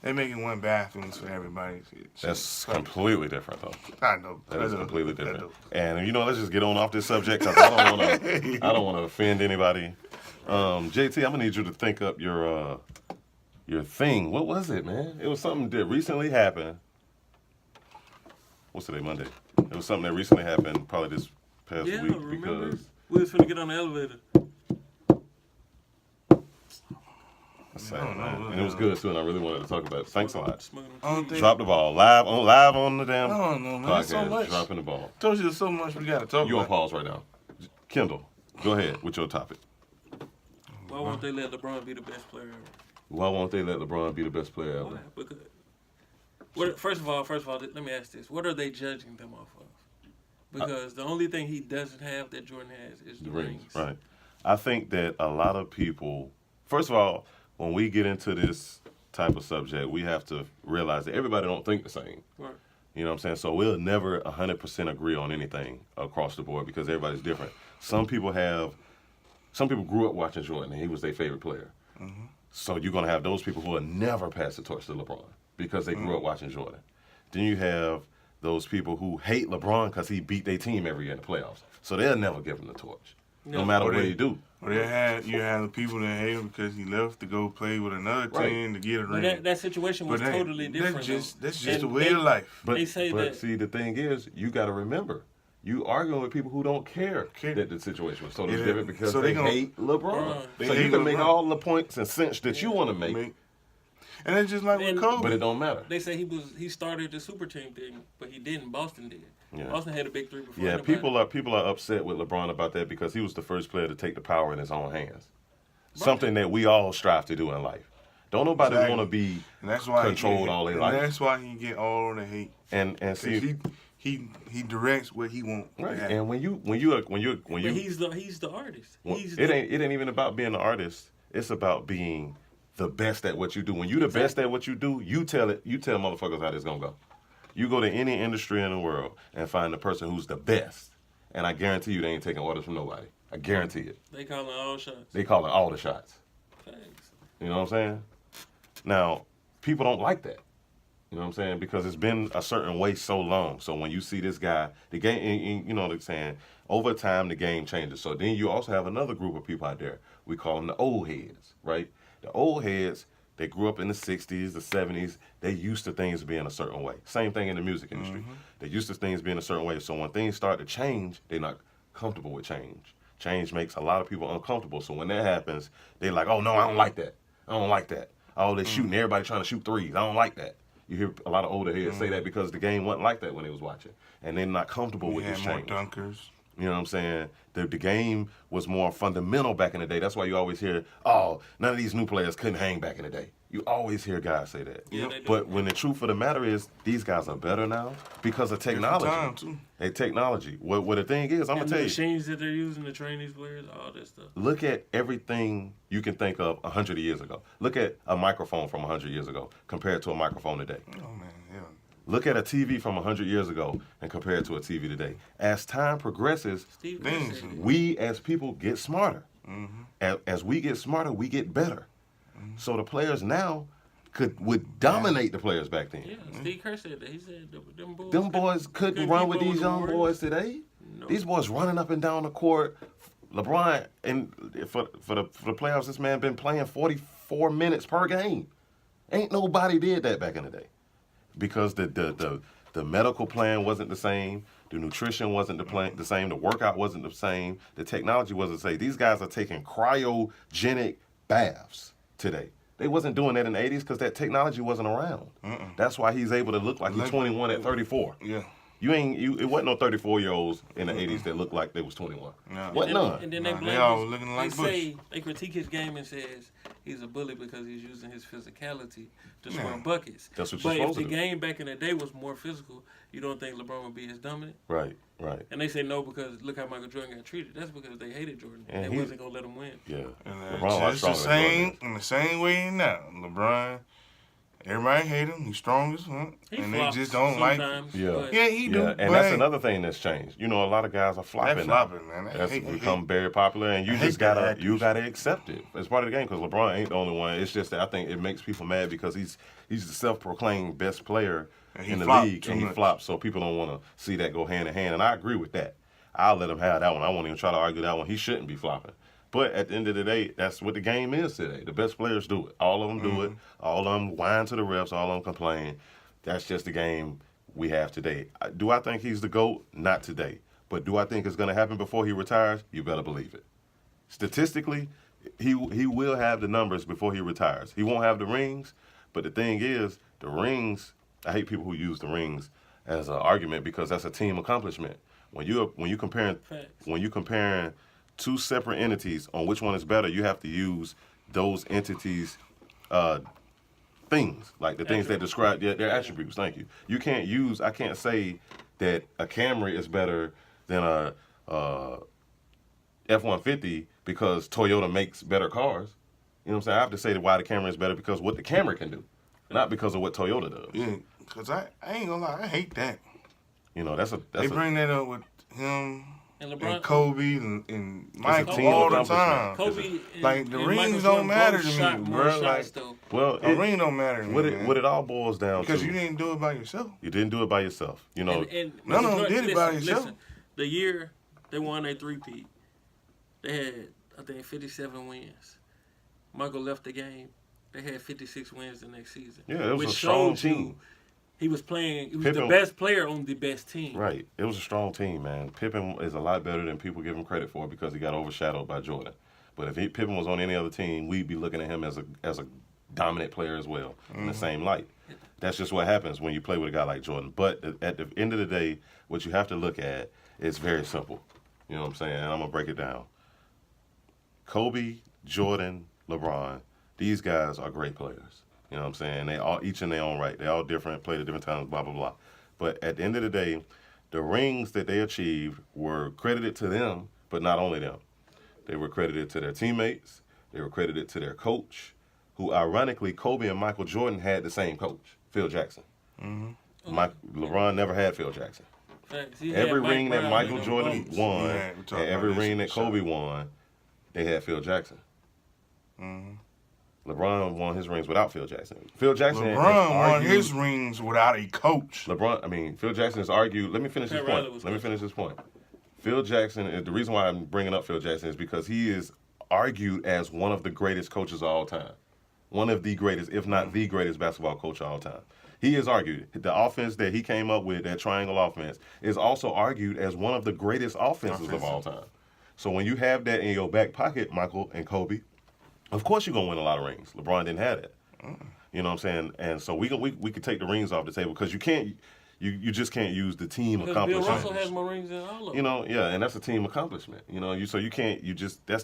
They making one bathrooms for everybody. Shit. That's completely different, though. I know. That is completely I different. know. And let's just get on off this subject because I don't want to offend anybody. JT, I'm gonna need you to think up your thing. What was it, man? It was something that recently happened. What's today? Monday. It was something that recently happened, probably this past Yeah, week remember? because We was finna get on the elevator. that's sad, man. And it was good too, and I really wanted to talk about it. Thanks a lot. Smoking I on don't think. Drop the ball live on the damn I don't know, man. There's so podcast. much. Dropping the ball. Told you there's so much we gotta talk You on about. pause right now. Kendall, go ahead with your topic. Why won't they let LeBron be the best player ever? Why won't they let LeBron be the best player Why? ever? Because first of all, let me ask this: what are they judging them off of? Because the only thing he doesn't have that Jordan has is the rings. Right. I think that a lot of people, first of all, when we get into this type of subject, we have to realize that everybody don't think the same. Right. You know what I'm saying? So we'll never 100% agree on anything across the board because everybody's different. Some people grew up watching Jordan and he was their favorite player. Mm-hmm. So you're going to have those people who will never pass the torch to LeBron because they grew up watching Jordan. Then you have those people who hate LeBron because he beat their team every year in the playoffs. So they'll never give him the torch, no matter what he do. Or you have the people that hate him because he left to go play with another team to get a But ring. that situation was totally different. That's just And the way of life. But, They say but that- see, the thing is, you got to remember, You arguing with people who don't care Care. that the situation was totally Yeah, different because so they they gonna- hate LeBron. They So hate you can make LeBron. all the points and sense that you want to make, And it's just like with And- Kobe. but it don't matter. They say he started the super team thing, but he didn't. Boston did. Yeah. Boston had a big three before. Yeah, anybody. people are upset with LeBron about that because he was the first player to take the power in his own hands. Something that we all strive to do in life. Don't nobody Exactly. want to be And that's why controlled all their life. That's why he get all the hate. And 'Cause see, he directs what he wants. right. to happen. And when you But he's the artist. Well, He's it ain't even about being an artist. It's about being the best at what you do. When you the best at what you do, you tell motherfuckers how this gonna go. You go to any industry in the world and find the person who's the best, and I guarantee you they ain't taking orders from nobody. I guarantee it. They calling all shots. They calling all the shots. Thanks. You know what I'm saying? Now, people don't like that. You know what I'm saying? Because it's been a certain way so long. So when you see this guy, the game, you know what I'm saying? Over time, the game changes. So then you also have another group of people out there. We call them the old heads, right? The old heads, they grew up in the 60s, the 70s. They used to things being a certain way. Same thing in the music industry. They used to things being a certain way. So when things start to change, they're not comfortable with change. Change makes a lot of people uncomfortable. So when that happens, they're like, oh, no, I don't like that. I don't like that. Oh, they're shooting. Everybody trying to shoot threes. I don't like that. You hear a lot of older heads say that because the game wasn't like that when they was watching. And they're not comfortable with this more change. dunkers. You know what I'm saying? The game was more fundamental back in the day. That's why you always hear, oh, none of these new players couldn't hang back in the day. You always hear guys say that. Yeah, they do. But when the truth of the matter is, these guys are better now because of technology. Time, too. Hey, technology. What the thing is, I'm going And to the tell you. machines that they're using to train these players, all that stuff. Look at everything you can think of 100 years ago. Look at a microphone from 100 years ago compared to a microphone today. Oh man, yeah. Look at a TV from 100 years ago and compare it to a TV today. As time progresses, Steve Things. said it. we as people get smarter. As we get smarter, we get better. So the players now would dominate the players back then. Yeah, Steve Kerr said that. He said them Them boys couldn't run with keep up these the young Warriors. boys today. No. These boys running up and down the court. LeBron, and for the playoffs, this man been playing 44 minutes per game. Ain't nobody did that back in the day, because the medical plan wasn't the same, the nutrition wasn't the same, the workout wasn't the same, the technology wasn't the same. These guys are taking cryogenic baths today. They wasn't doing that in the 80s because that technology wasn't around. That's why he's able to look like he's 21 at 34. Yeah. It wasn't no 34-year-olds in the 80s that looked like they was 21. No. What none? And then they Nah, blame they all his- looking like they say they critique his game and says he's a bully because he's using his physicality to score Yeah. buckets. That's what you're but if supposed the to do. game back in the day was more physical, you don't think LeBron would be as dominant? Right. And they say no because look how Michael Jordan got treated. That's because they hated Jordan. And They he- wasn't gonna let him win. Yeah. And LeBron a lot just the stronger than same Jordan. in the same way now. LeBron, everybody hate him. He's strongest, He and they flops just don't like. sometimes, Yeah. but Yeah, he do. Yeah, and but that's another thing that's changed. You know, a lot of guys are flopping. They're now. flopping, man. I That's hate- become very popular, and you I hate just that gotta accuracy. accept it as part of the game because LeBron ain't the only one. It's just that I think it makes people mad because he's the self-proclaimed best player And he in the flopped league, too and he much. flops. So people don't want to see that go hand in hand, and I agree with that. I'll let him have that one. I won't even try to argue that one. He shouldn't be flopping. But at the end of the day, that's what the game is today. The best players do it. All of them do it. All of them whine to the refs. All of them complain. That's just the game we have today. Do I think he's the GOAT? Not today. But do I think it's going to happen before he retires? You better believe it. Statistically, he will have the numbers before he retires. He won't have the rings. But the thing is, the rings, I hate people who use the rings as an argument because that's a team accomplishment. When you comparing two separate entities on which one is better, you have to use those entities' things, like the things that describe their attributes. Thank you. I can't say that a Camry is better than a F-150 because Toyota makes better cars. You know what I'm saying? I have to say that why the Camry is better because what the Camry can do, not because of what Toyota does. Yeah, because I ain't gonna lie, I hate that. You know, They bring that up with him And LeBron, and Kobe and Michael team all the accomplishment. time. Kobe, and, Like, the and rings Michael don't Jordan matter both to me, shot more bro, shots, like- though. Well, A ring don't matter to me, man. what it all boils down Because to, you didn't do it by yourself. you didn't do it by yourself. You know, And None of Michael them Jordan- did it by listen, themselves. listen, the year they won a three-peat, they had, I think, 57 wins. Michael left the game. They had 56 wins the next season. Yeah, it was which a strong showed you team. he was playing. He was Pippen, the best player on the best team. Right. It was a strong team, man. Pippen is a lot better than people give him credit for because he got overshadowed by Jordan. But if Pippen was on any other team, we'd be looking at him as a dominant player as well in the same light. That's just what happens when you play with a guy like Jordan. But at the end of the day, what you have to look at is very simple. You know what I'm saying? And I'm going to break it down. Kobe, Jordan, LeBron, these guys are great players. You know what I'm saying? They all each in their own right. They all different, played at different times, blah, blah, blah. But at the end of the day, the rings that they achieved were credited to them, but not only them. They were credited to their teammates. They were credited to their coach, who ironically, Kobe and Michael Jordan had the same coach, Phil Jackson. Mm-hmm. LeBron never had Phil Jackson. Every ring that Michael Jordan won and every ring that Kobe won, they had Phil Jackson. Mm-hmm. LeBron won his rings without Phil Jackson. Phil Jackson LeBron won his rings without a coach. Phil Jackson has argued. Let me finish this point. Phil Jackson, the reason why I'm bringing up Phil Jackson is because he is argued as one of the greatest coaches of all time. One of the greatest, if not the greatest basketball coach of all time. He is argued. The offense that he came up with, that triangle offense, is also argued as one of the greatest offenses of all time. So when you have that in your back pocket, Michael and Kobe, of course you're going to win a lot of rings. LeBron didn't have that. You know what I'm saying? And so we could take the rings off the table because you just can't use the team accomplishment. Bill Russell has more rings than all of them. You know, yeah, and that's a team accomplishment. You know, that's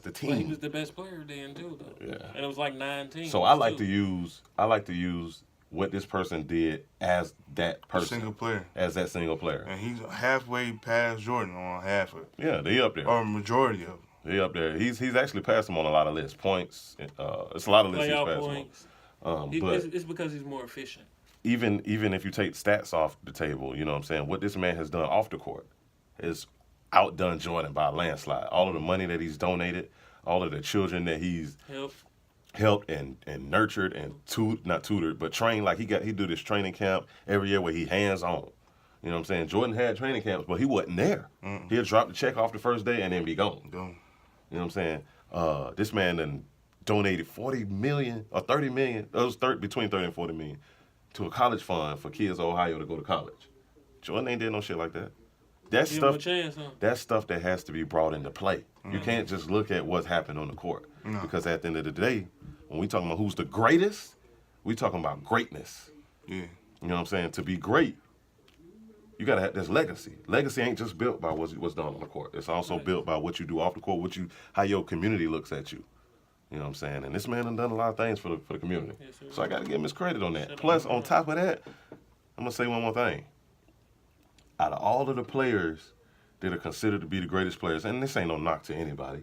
the team. Well, he was the best player then too, though. Yeah. And it was like 9 teams. So I like to use what this person did as that person. Single player. As that single player. And he's halfway past Jordan on half of it. Yeah, they up there. Or majority of it. They up there. He's actually passed him on a lot of lists. Points. It's a lot of lists he's passed points. him. But it's because he's more efficient. even if you take stats off the table, you know what I'm saying, what this man has done off the court is outdone Jordan by a landslide. All of the money that he's donated, all of the children that he's helped and nurtured and not tutored, but trained. Like he do this training camp every year where he hands on. You know what I'm saying? Jordan had training camps, but he wasn't there. He'd drop the check off the first day and then be gone. You know what I'm saying? This man then donated $40 million or $30 million. It was between $30 and $40 million to a college fund for kids in Ohio to go to college. Jordan ain't did no shit like that. That's Give him a chance, huh? That's stuff that has to be brought into play. You can't just look at what's happened on the court. Because at the end of the day, when we talking about who's the greatest, we talking about greatness. Yeah. You know what I'm saying? To be great, you gotta have this legacy. Legacy ain't just built by what's done on the court. It's also built by what you do off the court, how your community looks at you. You know what I'm saying? And this man done a lot of things for the community. Yes, So I gotta give him his credit on that. Plus, on top of that, I'm gonna say one more thing. Out of all of the players that are considered to be the greatest players, and this ain't no knock to anybody,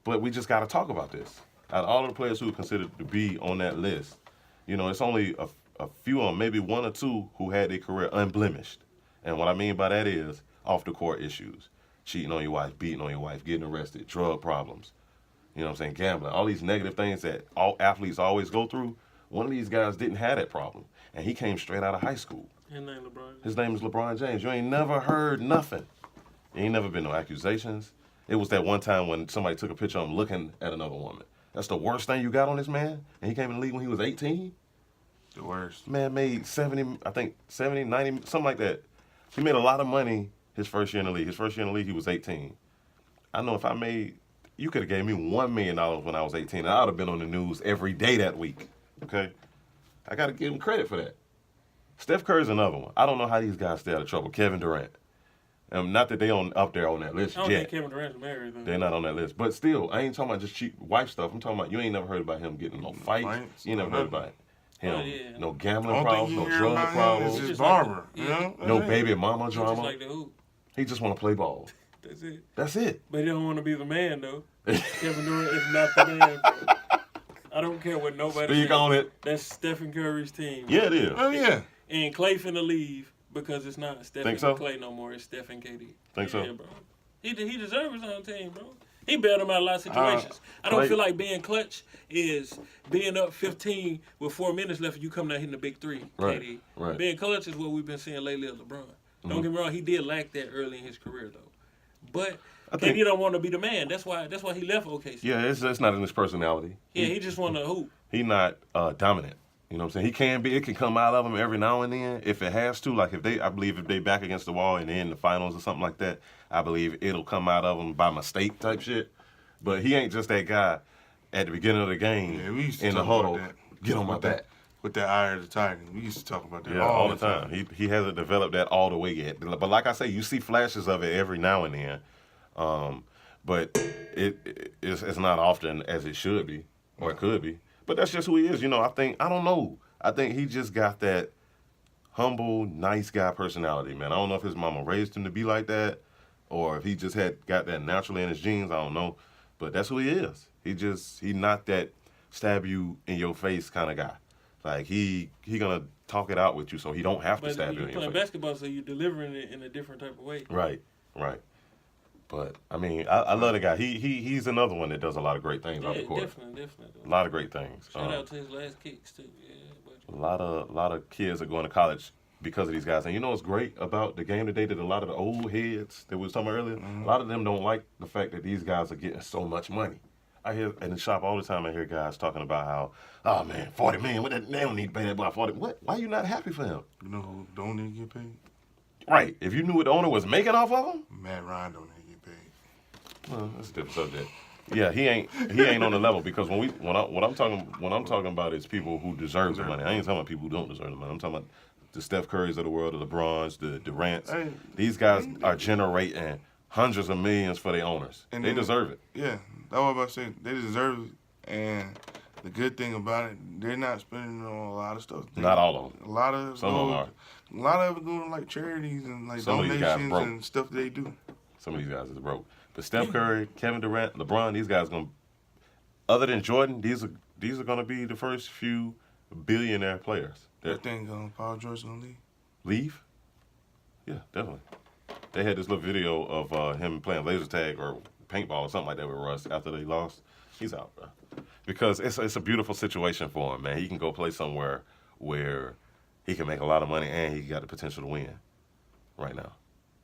but we just gotta talk about this. Out of all of the players who are considered to be on that list, you know, it's only a few of them, maybe one or two, who had their career unblemished. And what I mean by that is off the court issues. Cheating on your wife, beating on your wife, getting arrested, drug problems. You know what I'm saying? Gambling. All these negative things that all athletes always go through. One of these guys didn't have that problem. And he came straight out of high school. His name is LeBron James. You ain't never heard nothing. You ain't never been no accusations. It was that one time when somebody took a picture of him looking at another woman. That's the worst thing you got on this man? And he came in the league when he was 18? The worst. Man made 70, 90, something like that. He made a lot of money his first year in the league. His first year in the league, he was 18. I know if you could have gave me $1 million when I was 18, and I would have been on the news every day that week. Okay? I got to give him credit for that. Steph Curry's another one. I don't know how these guys stay out of trouble. Kevin Durant. Not that they up there on that list I don't yet. think Kevin Durant's married, though. They're not on that list. But still, I ain't talking about just cheap wife stuff. I'm talking about you ain't never heard about him getting no fights. You ain't never heard about him. No gambling problems, no drug problems. It's just barber. No baby mama drama. Just like the hoop. He just want to play ball. That's it. But he don't want to be the man, though. Kevin Durant is not the man, bro. I don't care what nobody Speak on it. That's Stephen Curry's team. Yeah, it is. Oh, yeah. And Clay finna leave because it's not Stephen and Clay no more. It's Steph and KD. Think so? Yeah, bro. He deserves his own team, bro. He bailed him out of a lot of situations. I don't feel like being clutch is being up 15 with 4 minutes left and you coming out hitting the big three, KD. Right. Being clutch is what we've been seeing lately of LeBron. Don't get me wrong, he did lack that early in his career, though. But KD don't want to be the man. That's why he left OKC. Yeah, it's not in his personality. Yeah, he just want to hoop. He not dominant. You know what I'm saying? It can come out of him every now and then if it has to. Like I believe if they back against the wall and they're in the finals or something like that, I believe it'll come out of him by mistake type shit. But he ain't just that guy at the beginning of the game Yeah, we used to in the talk huddle. about that. Get on my With back. With that eye of the tiger. We used to talk about that Yeah, all the time. He hasn't developed that all the way yet. But like I say, you see flashes of it every now and then. But it's not often as it should be or it could be. But that's just who he is. You know, I don't know. I think he just got that humble, nice guy personality, man. I don't know if his mama raised him to be like that or if he just got that naturally in his genes. I don't know. But that's who he is. He not that stab you in your face kind of guy. Like he gonna talk it out with you so he don't have to stab you in your face. You're playing basketball, so you're delivering it in a different type of way. Right. But I mean, I love the guy. He's another one that does a lot of great things out the court. Definitely. A lot of great things. Shout out to his last kicks too. Yeah, a lot of kids are going to college because of these guys. And you know what's great about the game today that a lot of the old heads that we was talking about earlier, a lot of them don't like the fact that these guys are getting so much money. I hear in the shop all the time. I hear guys talking about how, oh man, $40 million. They don't need to pay that boy 40. What? Why are you not happy for him? You know who don't need to get paid? Right. If you knew what the owner was making off of him, Matt Ryan don't need to get paid. well, that's a different subject. Yeah, he ain't on the level because what I'm talking about is people who deserve the money. I ain't talking about people who don't deserve the money. I'm talking about the Steph Currys of the world, the LeBrons, the Durants. Hey, These guys are generating hundreds of millions for their owners. And they then- deserve it. Yeah, that's what I'm about to say. They deserve it. And the good thing about it, they're not spending on a lot of stuff. Not all of them. A lot of Some of them are. A lot of it going to like charities and like Some of these guys donations broke. and stuff they do. Some of these guys is broke. But Steph Curry, Kevin Durant, LeBron, these guys other than Jordan, these are gonna be the first few billionaire players. I think Paul George gonna leave. Leave? Yeah, definitely. They had this little video of him playing laser tag or paintball or something like that with Russ after they lost. He's out, bro. Because it's a beautiful situation for him, man. He can go play somewhere where he can make a lot of money and he got the potential to win right now.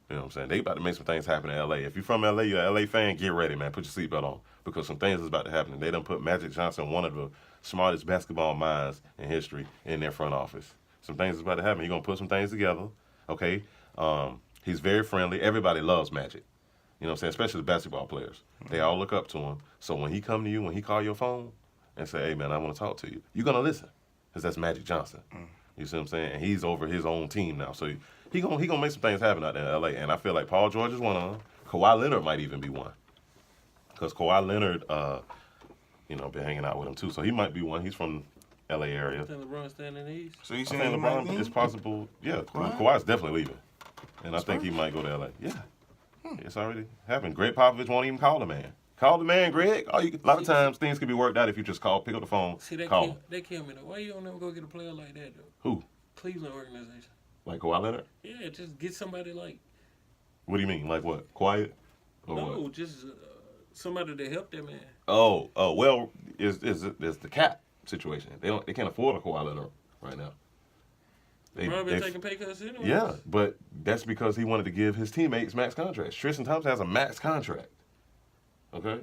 You know what I'm saying? They about to make some things happen in L.A. If you're from L.A., you're an L.A. fan, get ready, man. Put your seatbelt on because some things is about to happen. They done put Magic Johnson, one of the smartest basketball minds in history, in their front office. Some things is about to happen. He's going to put some things together, okay? He's very friendly. Everybody loves Magic. You know what I'm saying? Especially the basketball players. They all look up to him. So when he come to you, when he call your phone and say, hey, man, I want to talk to you, you're going to listen because that's Magic Johnson. You see what I'm saying? And he's over his own team now. So he gonna make some things happen out there in L.A. And I feel like Paul George is one of them. Kawhi Leonard might even be one. Because Kawhi Leonard, been hanging out with him too. So he might be one. He's from L.A. area. I think LeBron staying in the East. So you I saying think he might LeBron leave? is possible. Yeah, Kawhi? Kawhi's definitely leaving. And I think he might go to L.A. Yeah. It's already happened. Greg Popovich won't even call the man. Call the man, Greg. A lot of times things can be worked out if you just pick up the phone, See, they call him. kill me though. Why you don't ever go get a player like that though? Who? Cleveland organization. Like Kawhi Leonard? Yeah, just get somebody like What do you mean? Like what? Quiet? Or no, what? just somebody to help that man. Oh, well, is the cap situation. They can't afford a Kawhi Leonard right now. LeBron been taking pay cuts anyway. Yeah, but that's because he wanted to give his teammates max contracts. Tristan Thompson has a max contract. Okay?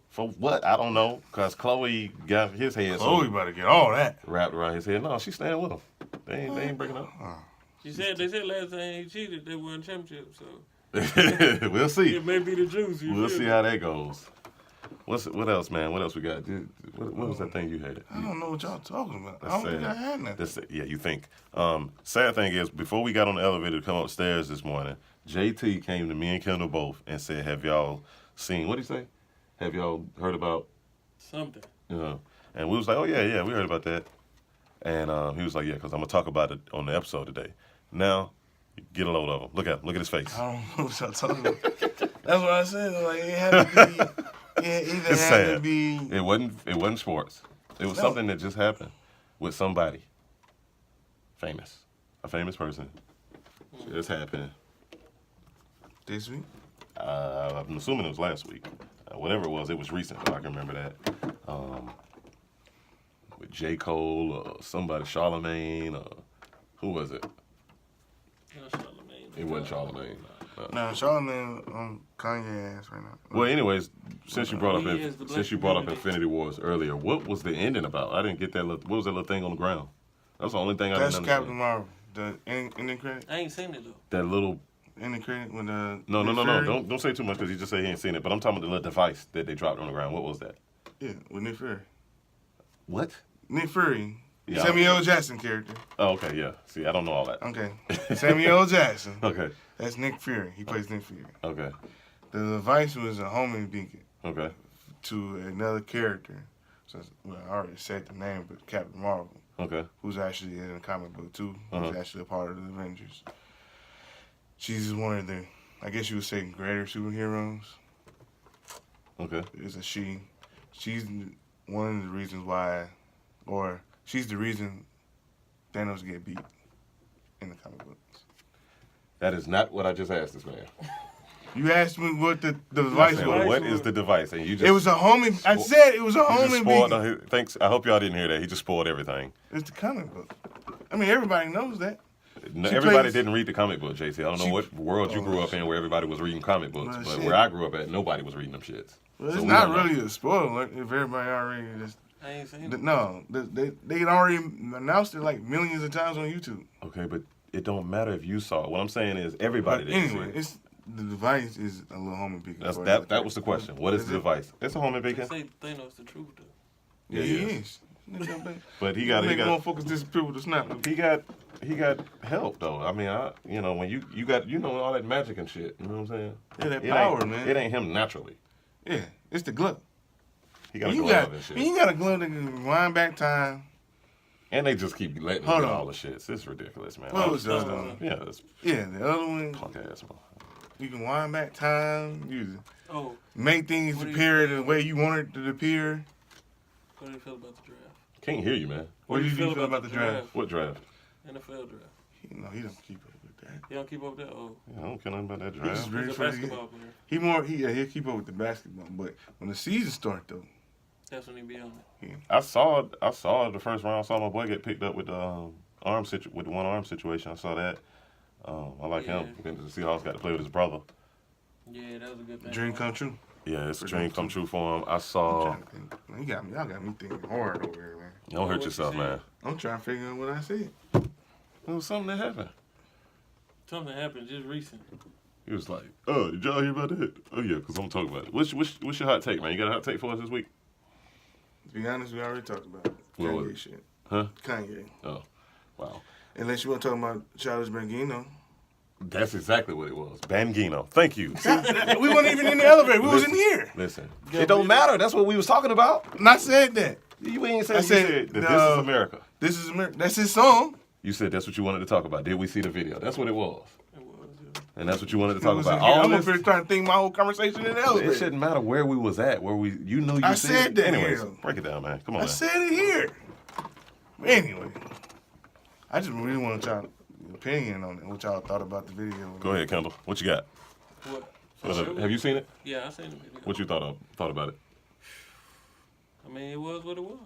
For what? I don't know. Because Chloe got his head Chloe about to get all that. wrapped around his head. No, she's staying with him. They ain't breaking up. They said last time he cheated, they won championship. So We'll see. it may be the juice. We'll see how that goes. What else, man? What else we got? What was that thing you had? I don't know what y'all talking about. That's I don't sad. think I had nothing. Yeah, you think. Sad thing is, before we got on the elevator to come upstairs this morning, JT came to me and Kendall both and said, have y'all seen, what'd he say? Have y'all heard about, something. And we was like, oh, yeah, we heard about that. And he was like, yeah, because I'm going to talk about it on the episode today. Now, get a load of him. Look at his face. I don't know what y'all talking about. That's what I said. Like, it had to be. Yeah, either It's had sad. to be. It wasn't sports. It was something that just happened with somebody famous, a famous person. It just happened. This week? I'm assuming it was last week. Whatever it was recent. I can remember that. With J. Cole or somebody, Charlemagne, or who was it? Not Charlamagne. It wasn't Charlemagne. Nah, Charlamagne on Kanye ass right now. Well, anyways, since you brought up He is the black community. Infinity Wars earlier, what was the ending about? I didn't get that. What was that little thing on the ground? That's the only thing I That's didn't Captain understand. Marvel. The ending credit. I ain't seen it though. That little. Ending credit with the. No. Nick Fury? Don't say too much because you just say he ain't seen it. But I'm talking about the little device that they dropped on the ground. What was that? Yeah, with Nick Fury. What? Nick Fury. Yeah. Samuel L. Jackson character. Oh, okay, yeah. See, I don't know all that. Okay. Samuel L. Jackson. Okay. That's Nick Fury. He plays Nick Fury. Okay. The device was a homing beacon Okay. to another character. So, well, I already said the name, but Captain Marvel, Okay. who's actually in the comic book too, who's Uh-huh. actually a part of the Avengers. She's one of the, I guess you would say, greater superheroes. Okay. It's a she. She's one of the reasons why, or she's the reason Thanos get beat in the comic books. That is not what I just asked this man. You asked me what the I device said, was. what is the device? And you just It was a homing. I said it was a you just homing spoiled. beacon. No, thanks. I hope y'all didn't hear that. He just spoiled everything. It's the comic book. I mean, everybody knows that. No, She everybody plays- didn't read the comic book, JT. I don't know She- what world you grew up in where everybody was reading comic books, Well, but shit. where I grew up at, nobody was reading them shits. Well, So it's we not don't know. really a spoiler if everybody already just. I ain't seen it. No, they had already announced it like millions of times on YouTube. Okay, but it don't matter if you saw it. What I'm saying is everybody But didn't anyway, see it. it's the device is a little homing beacon. That's for that. another That was the character. question. What is the it? device? It's a homing They beacon. say Thanos the truth though. Yeah, he is. But he got motherfuckers disappear with a snap. he got help though. I mean, when you got all that magic and shit. You know what I'm saying? Yeah, that It power, ain't- man. It ain't him naturally. Yeah, it's the glove. He got a You glove got, and shit. you got a glove that can rewind back time. And they just keep letting him Hold get on. all the shits. It's ridiculous, man. What was the other Oh, one? Yeah, it's Yeah, the other one, punk ass, man. you can wind back time. You Oh, make things What do you- appear the way you want it to appear. what do you feel about the draft? Can't hear you, man. What do you feel about the draft? What draft? NFL draft. No, he don't keep up with that. You don't keep up with that? Oh, Yeah, I don't care nothing about that He's draft. just ready he's a for the basketball player. he'll keep up with the basketball, but when the season starts though, That's when he be on it. I saw the first round. I saw my boy get picked up with the with the one arm situation. I saw that. I like him. Yeah. The Seahawks got to play with his brother. Yeah, that was a good thing. dream come true. Yeah, it's a For dream him, come too. true for him. I I'm saw. trying to think. Man, y'all got me thinking hard over here, man. Don't hurt What you yourself, said? man. I'm trying to figure out what I said. It was something that happened. Something happened just recent. He was like, "Oh, did y'all hear about that? Oh yeah, because I'm talking about it. What's your hot take, man? You got a hot take for us this week? To be honest, we already talked about it. What was Kanye it? shit. Huh? Kanye. Oh, wow. Unless you want to talk about Childish Gambino. That's exactly what it was. Bangino. Thank you. We weren't even in the elevator. We was in here. Listen, it don't matter. That's what we was talking about. And I said that. You ain't said, I you said, said that no. this is America. This is America. That's his song. You said that's what you wanted to talk about. Did we see the video? That's what it was. It was, yeah. And that's what you wanted to It talk was about. in here. All I'm this, up here trying to think my whole conversation in the elevator. it shouldn't matter where we was at. You knew you I said said it. that Anyways, here. break it down, man. Come on, I man. said it here. Anyway, I just really want y'all opinion on it. What y'all thought about the video? Go ahead, Kendall. What you got? What? Have you seen it? Yeah, I seen the video. What you thought about it? I mean, it was what it was.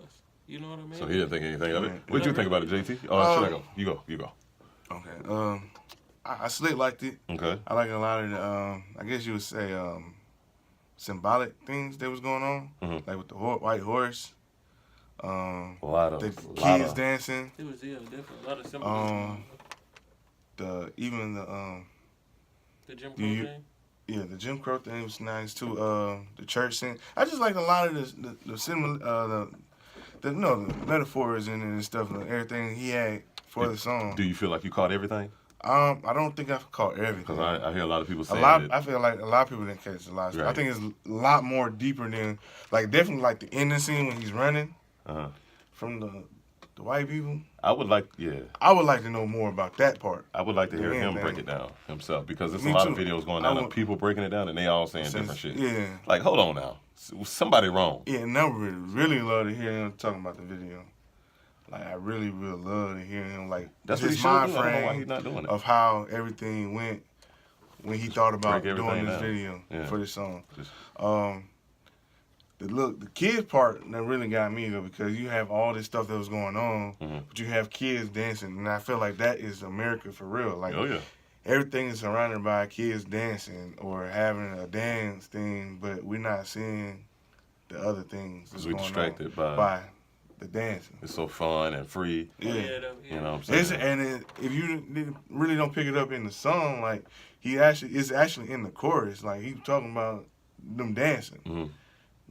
You know what I mean? So he didn't think anything of it. Yeah. What you think about it, JT? Oh, should I go? You go. Okay. I slick liked it. Okay. I like a lot of the, I guess you would say, symbolic things that was going on, Mhm. like with the white horse, A lot the of kids dancing, It was, yeah, definitely a lot of symbolism. the The Jim Crow you- thing. yeah, the Jim Crow thing was nice too. The church scene. I just like a lot of the cinema, the metaphors in it and stuff, and everything he had for the song. Do you feel like you caught everything? I don't think I've caught everything. Because I hear a lot of people A saying lot. that. I feel like a lot of people didn't catch a lot of stuff. I Right. think it's a lot more deeper than, like, definitely like the ending scene when he's running Uh-huh. from the white people. I would like, yeah. I would like to know more about that part. I would like to hear Yeah, him man. break it down himself because there's Me a lot too. of videos going I down of would- people breaking it down and they all saying Since- different shit. yeah. Like, hold on now. Somebody wrong. Yeah, and I would really love to hear him talking about the video. Like, I really would love to hear him, like, That's what he his should do. I mind don't know why frame he's not doing it. of how everything went when he thought about Break doing everything this down. video Yeah. for this song. Just- The kids part that really got me though, because you have all this stuff that was going on, Mhm. but you have kids dancing, and I feel like that is America for real. Like, Oh, yeah. everything is surrounded by kids dancing or having a dance thing, but we're not seeing the other things that's We're going distracted on by the dancing. it's so fun and free. Oh, Yeah. yeah, You know what I'm saying? If you really don't pick it up in the song, like it's actually in the chorus. Like he was talking about them dancing. Mhm.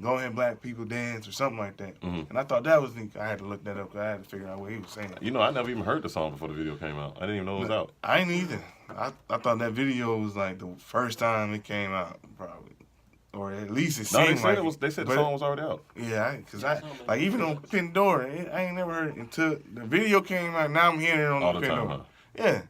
Go ahead, black people dance or something like that. Mhm. And I thought that was neat. I had to look that up because I had to figure out what he was saying. You know, I never even heard the song before the video came out. I didn't even know it was out. I ain't either. I thought that video was like the first time it came out, probably, or at least it No, seemed they like said it was. They said the but- song was already out. Yeah, because something like even on Pandora, I ain't never heard it until the video came out. Now I'm hearing it on All the Pandora. time, huh? Yeah,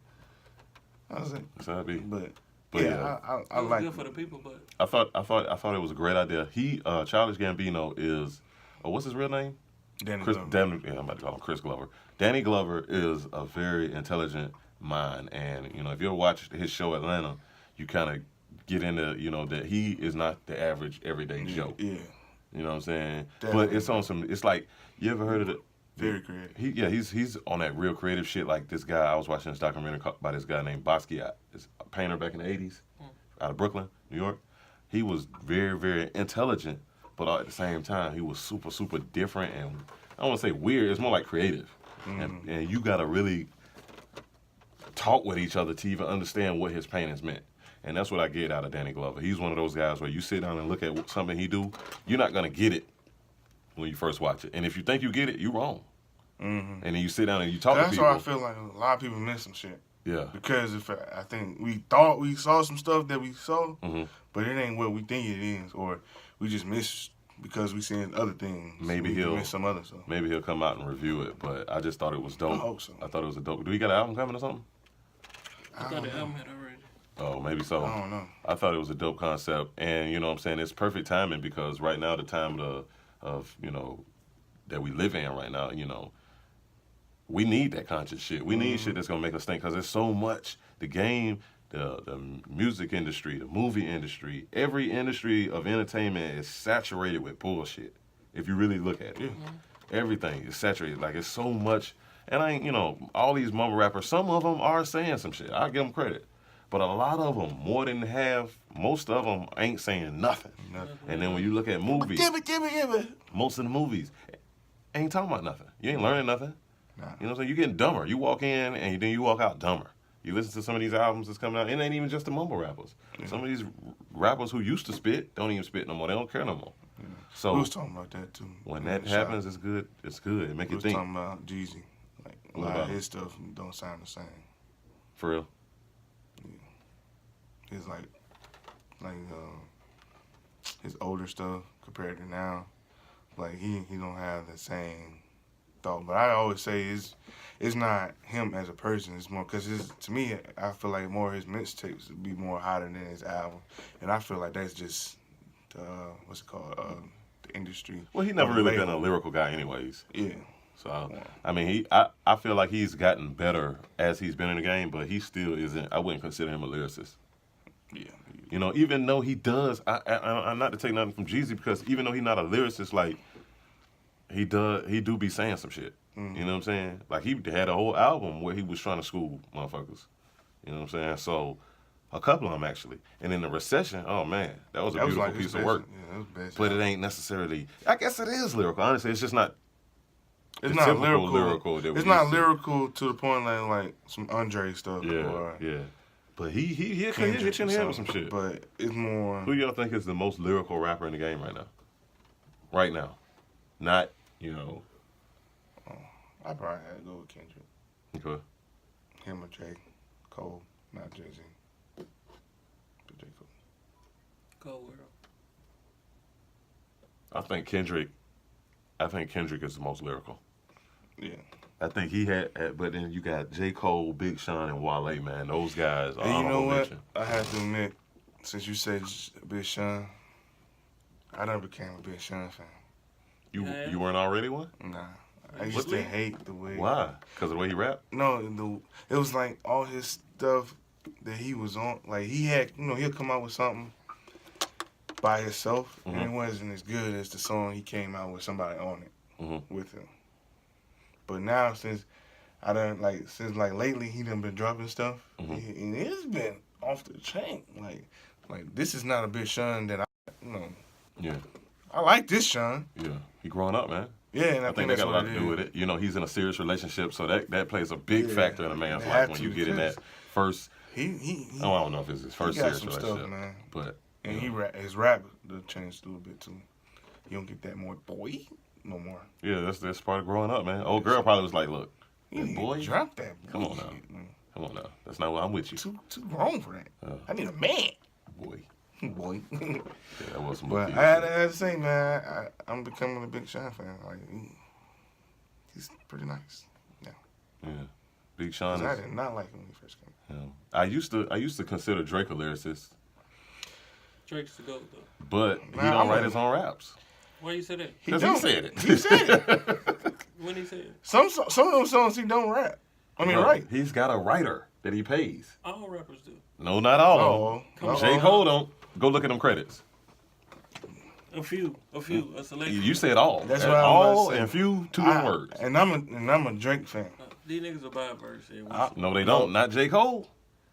I was like, So that'd be. but But yeah, I It was like good for the people, but I thought it was a great idea. He, Childish Gambino is, what's his real name? Danny Chris. Glover. I'm about to call him Chris Glover. Danny Glover is a very intelligent mind, and you know, if you ever watch his show Atlanta, you kind of get into, you know, that he is not the average everyday Joe. Yeah, You know what I'm saying? Definitely. But it's on some. It's like, you ever heard of it? very creative. He's on that real creative shit. Like this guy, I was watching this documentary by this guy named Basquiat. It's a painter back in the '80s, out of Brooklyn, New York. He was very, very intelligent, but at the same time, he was super, super different and I don't want to say weird. It's more like creative, and you gotta really talk with each other to even understand what his paintings meant. And that's what I get out of Danny Glover. He's one of those guys where you sit down and look at something he do, you're not gonna get it when you first watch it. And if you think you get it, you're wrong. And then you sit down and you talk to That's people. why I feel like a lot of people miss some shit. Yeah. Because if I think we thought we saw some stuff that we saw, Mhm. but it ain't what we think it is, or we just miss because we seen other things. Maybe we he'll- miss some other stuff. Maybe he'll come out and review it, but I just thought it was dope. I hope so. I thought it was a dope. Do he got an album coming or something? I thought the album had already. Oh, maybe so. I don't know. I thought it was a dope concept, and you know what I'm saying, it's perfect timing because right now the time of you know that we live in right now, you know, we need that conscious shit. We need shit that's gonna make us think because there's so much. The game, the music industry, the movie industry, every industry of entertainment is saturated with bullshit. If you really look at it, everything is saturated. Like it's so much, and I ain't, you know, all these mumble rappers. Some of them are saying some shit. I give them credit. But a lot of them, more than half, most of them ain't saying nothing. And then when you look at movies, Give it. most of the movies ain't talking about nothing. You ain't learning nothing. Nah. You know what I'm saying? You're getting dumber. You walk in and then you walk out dumber. You listen to some of these albums that's coming out, it ain't even just the mumble rappers. Some of these rappers who used to spit don't even spit no more. They don't care no more. So We was talking about that too. when in that the shop. happens, it's good. It's good. It make We you was think. talking about Jeezy. Like a What lot about of him? his stuff don't sound the same. For real. It's like his older stuff compared to now. Like he don't have the same thought. But I always say it's not him as a person. It's more because to me I feel like more his mixtapes would be more hotter than his album, and I feel like that's just what's it called the industry. Well, he never or the really label. been a lyrical guy anyways. Yeah. So, I mean, I feel like he's gotten better as he's been in the game, but he still isn't, I wouldn't consider him a lyricist. Yeah. You know, even though he does, I'm not to take nothing from Jeezy, because even though he's not a lyricist, like, he do be saying some shit. You know what I'm saying? Like, he had a whole album where he was trying to school motherfuckers. You know what I'm saying? So, a couple of them, actually. And in the recession, oh, man, that was a beautiful like his piece of best- work. Yeah, that was best. But it ain't necessarily, I guess it is lyrical. Honestly, it's just not. It's the not typical lyrical. that we It's not used to. lyrical to the point like some Andre stuff. Yeah, or yeah. But he'll hit you in Kendrick the head or with some shit. But it's more. Who y'all think is the most lyrical rapper in the game right now? Right now. Not, you know. I probably had to go with Kendrick. Okay. Him or J. Cole, not Jay Z. But J. Cole. Cold World. I think Kendrick is the most lyrical. Yeah. I think he had, but then you got J. Cole, Big Sean, and Wale, man. Those guys are And you know honorable what? mention. I have to admit, since you said Big Sean, I never became a Big Sean fan. Yeah. You weren't already one? Nah. I used What to the- hate the way. Why? Because of the way he rap? No, it was like all his stuff that he was on. Like he had, he'll come out with something by himself, and it wasn't as good as the song he came out with somebody on it Mhm. with him. But now, since I done since lately he done been dropping stuff, Mm-hmm. and it's been off the chain. Like this is not a Big Sean that Yeah, I like this Sean. yeah. He growing up, man. Yeah, and I think that got a lot to do with it. You know, he's in a serious relationship, so that plays a big Yeah, factor in a man's it life had when to, you get in that because first. He I don't know if it's his first got serious some relationship, stuff, man. but And you know. his rap the changed a little bit too. You don't get that more boy no more. Yeah, that's part of growing up, man. Old girl probably was like, "Look, You need to boy, drop that. come on now. bullshit, man. come on now, that's not what I'm with you, Too grown for that. I need a man, boy." boy. Yeah, that was some But little I had kid to say, man, I'm becoming a Big Sean fan. Like he's pretty nice. shit. Yeah, Big Sean 'Cause I is. did not like him when he first came. Yeah. I used to consider Drake a lyricist, Drake's the GOAT, though. but he Nah, don't I'm write a- his own raps. Why you say that? Because he don't. said it. He said it. When he said it? Some of those songs he don't rap. I mean, Bro, right? He's got a writer that he pays. All rappers do. No, not all Uh-oh. of them. Uh-oh. J. Cole don't. Go look at them credits. A few, a selection. You said all. That's And what I was about all to say. and few, two different words. And I'm a Drake fan. These niggas will buy a verse. And No, they don't. Not J. Cole.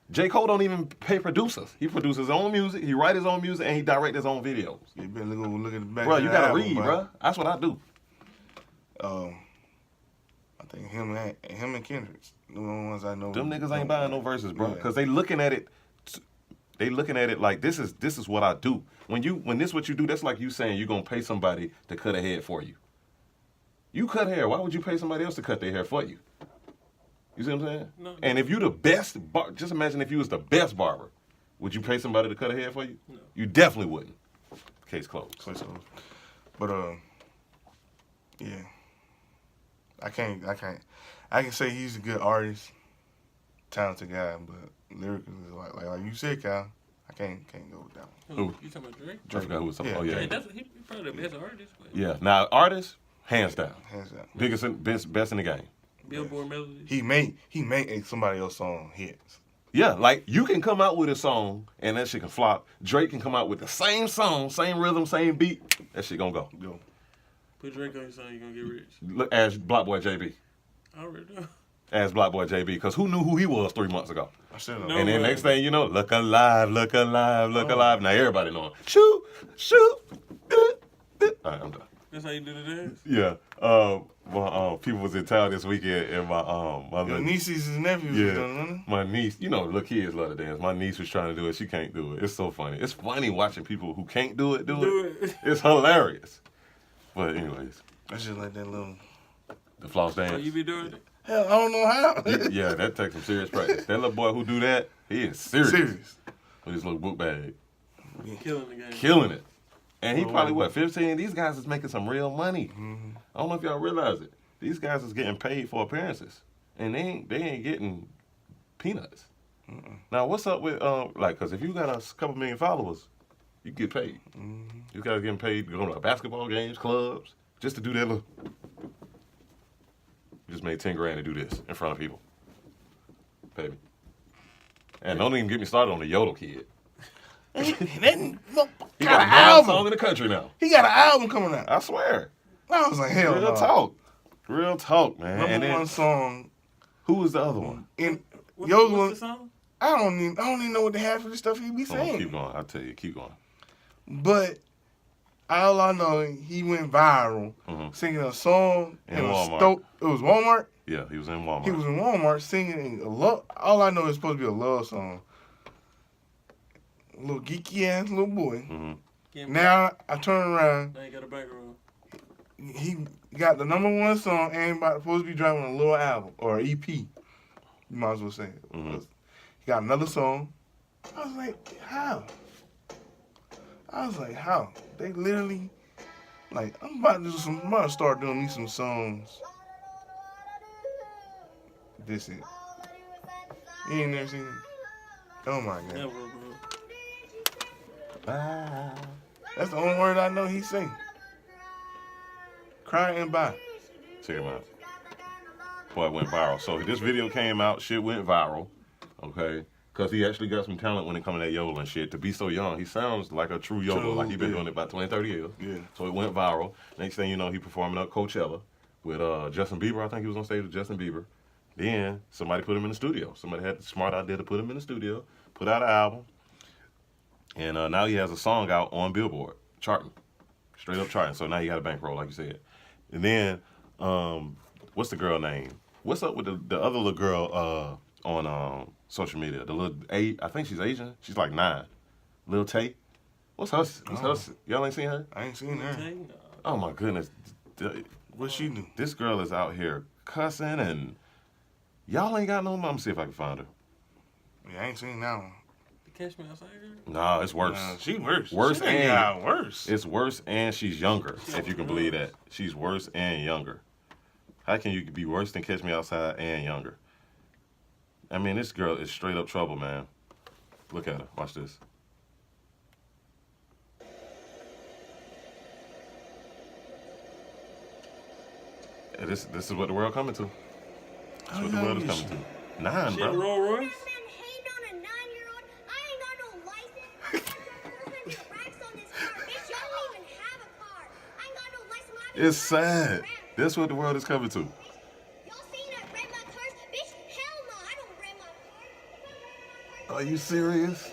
J. Cole don't even pay producers. He produces his own music, he write his own music, and he direct his own videos. You better look at the back. Bro, of you the gotta album, read, bro. That's what I do. I think him and Kendrick, the only ones I know. Them niggas ain't buying no verses, bro, Yeah. because they looking at it. They looking at it like this is what I do. When this what you do, that's like you saying you're gonna pay somebody to cut a head for you. You cut hair. Why would you pay somebody else to cut their hair for you? You see what I'm saying? No. And if you the best, just imagine if you was the best barber, would you pay somebody to cut a hair for you? No. You definitely wouldn't. Case closed. But yeah, I can say he's a good artist, talented guy, but lyrically, like you said, Kyle, I can't go with that one. Who? You talking about Drake? I forgot who was talking. Yeah, Oh yeah. Hey, he probably the best artist. But Yeah. Now artist, hands down, Hands down. best in the game. Billboard Melody. He made somebody else's song hits. Yeah, like you can come out with a song and that shit can flop. Drake can come out with the same song, same rhythm, same beat. That shit gonna go. Go. Put Drake on your song, you gonna get rich. Look, as Block Boy JB. I already know. As Block Boy JB, because who knew who he was 3 months ago? I still don't No. know. And then way. next thing you know, look alive, look alive, look alive. Now everybody know him. Shoot, shoot. All right, I'm done. That's how you do the dance? Yeah. People was in town this weekend, and my Your little- nieces and nephews yeah, done it. my niece. You know, little kids love to dance. My niece was trying to do it. She can't do it. It's so funny. It's funny watching people who can't do it. Do it. It's hilarious. But anyways, I just like that little. the floss Oh, dance. you be doing it? Hell, I don't know how. Yeah, that takes some serious practice. That little boy who do that, he is serious. Serious. With his little book bag. Killing the game. Killing it. And he Oh, probably, wow. 15? These guys is making some real money. Mm-hmm. I don't know if y'all realize it. These guys is getting paid for appearances. And they ain't getting peanuts. Now, what's up with, because if you got a couple million followers, you get paid. Mm-hmm. You guys getting paid to go to basketball games, clubs, just to do that little. You just made 10 grand to do this in front of people. Pay me. And don't even get me started on the Yodel kid. That He got got an a album. song in the country now. He got an album coming out. I swear. I was like, hell Real no. talk. Real talk, man. Number And then, one song who was the other one? in What's Yoga. the song? I don't even know what the half of the stuff he be Hold on, saying. keep going. I'll tell you. Keep going. But all I know, he went viral Mhm. singing a song In in a Walmart. It was Walmart. Yeah, he was in Walmart. He was in Walmart singing a love. All I know is supposed to be a love song. A little geeky ass little boy. Mm-hmm. Can't Now I turn around. Now you got a background. He got the number one song and supposed to be dropping a little album or EP. You might as well say it. Mhm. He got another song. I was like, how? They literally, I'm about to start doing me some songs. This it. You ain't never seen it? Oh my God. Never, bro. That's the only word I know he sing. Cry and buy. Check him out. Boy, it went viral. So this video came out. Shit went viral. Okay. Because he actually got some talent when it comes to that yodel and shit. To be so young, he sounds like a true yodel. True, Like he been yeah. doing it about 20, 30 years. Yeah. So it went viral. Next thing you know, he performing at Coachella with Justin Bieber. I think he was on stage with Justin Bieber. Then somebody put him in the studio. Somebody had the smart idea to put him in the studio, put out an album, and now he has a song out on Billboard, charting, straight up charting. So now he got a bankroll, like you said. And then, what's the girl name? What's up with the other little girl on social media? The little I think she's Asian. She's like 9. Lil Tay. What's her? Y'all ain't seen her? I ain't seen her. Oh my goodness. What she do? This girl is out here cussing and y'all ain't got no. I'm gonna see if I can find her. Yeah, I ain't seen that one. Catch Me Outside. Nah, it's worse. She worse. Worse she and got worse. It's worse and she's younger. If you can believe that, she's worse and younger. How can you be worse than Catch Me Outside and younger? I mean, this girl is straight up trouble, man. Look at her. Watch this. Yeah, this is what the world coming to. That's what the world is coming to. 9, Shit, bro. Rolls Royce. It's sad. That's what the world is coming to. Are you serious?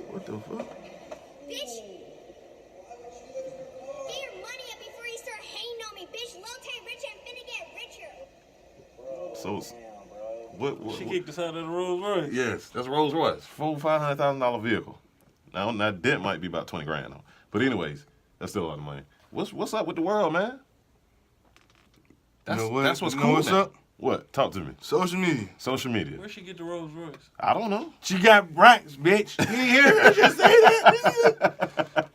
What the fuck? Bitch! Get your money up before you start hating on me, bitch! Low Tay rich and finna get richer! So, what She kicked us out of the Rolls Royce. yes, that's a Rolls Royce. $500,000 vehicle. Now that dent might be about 20 grand though. But anyways, that's still a lot of money. What's up with the world, man? That's, You know what? That's what's You know cool. what's now. up? What? Talk to me. Social media. Social media. Where'd she get the Rolls Royce? I don't know. She got racks, bitch. You ain't hear her just say that?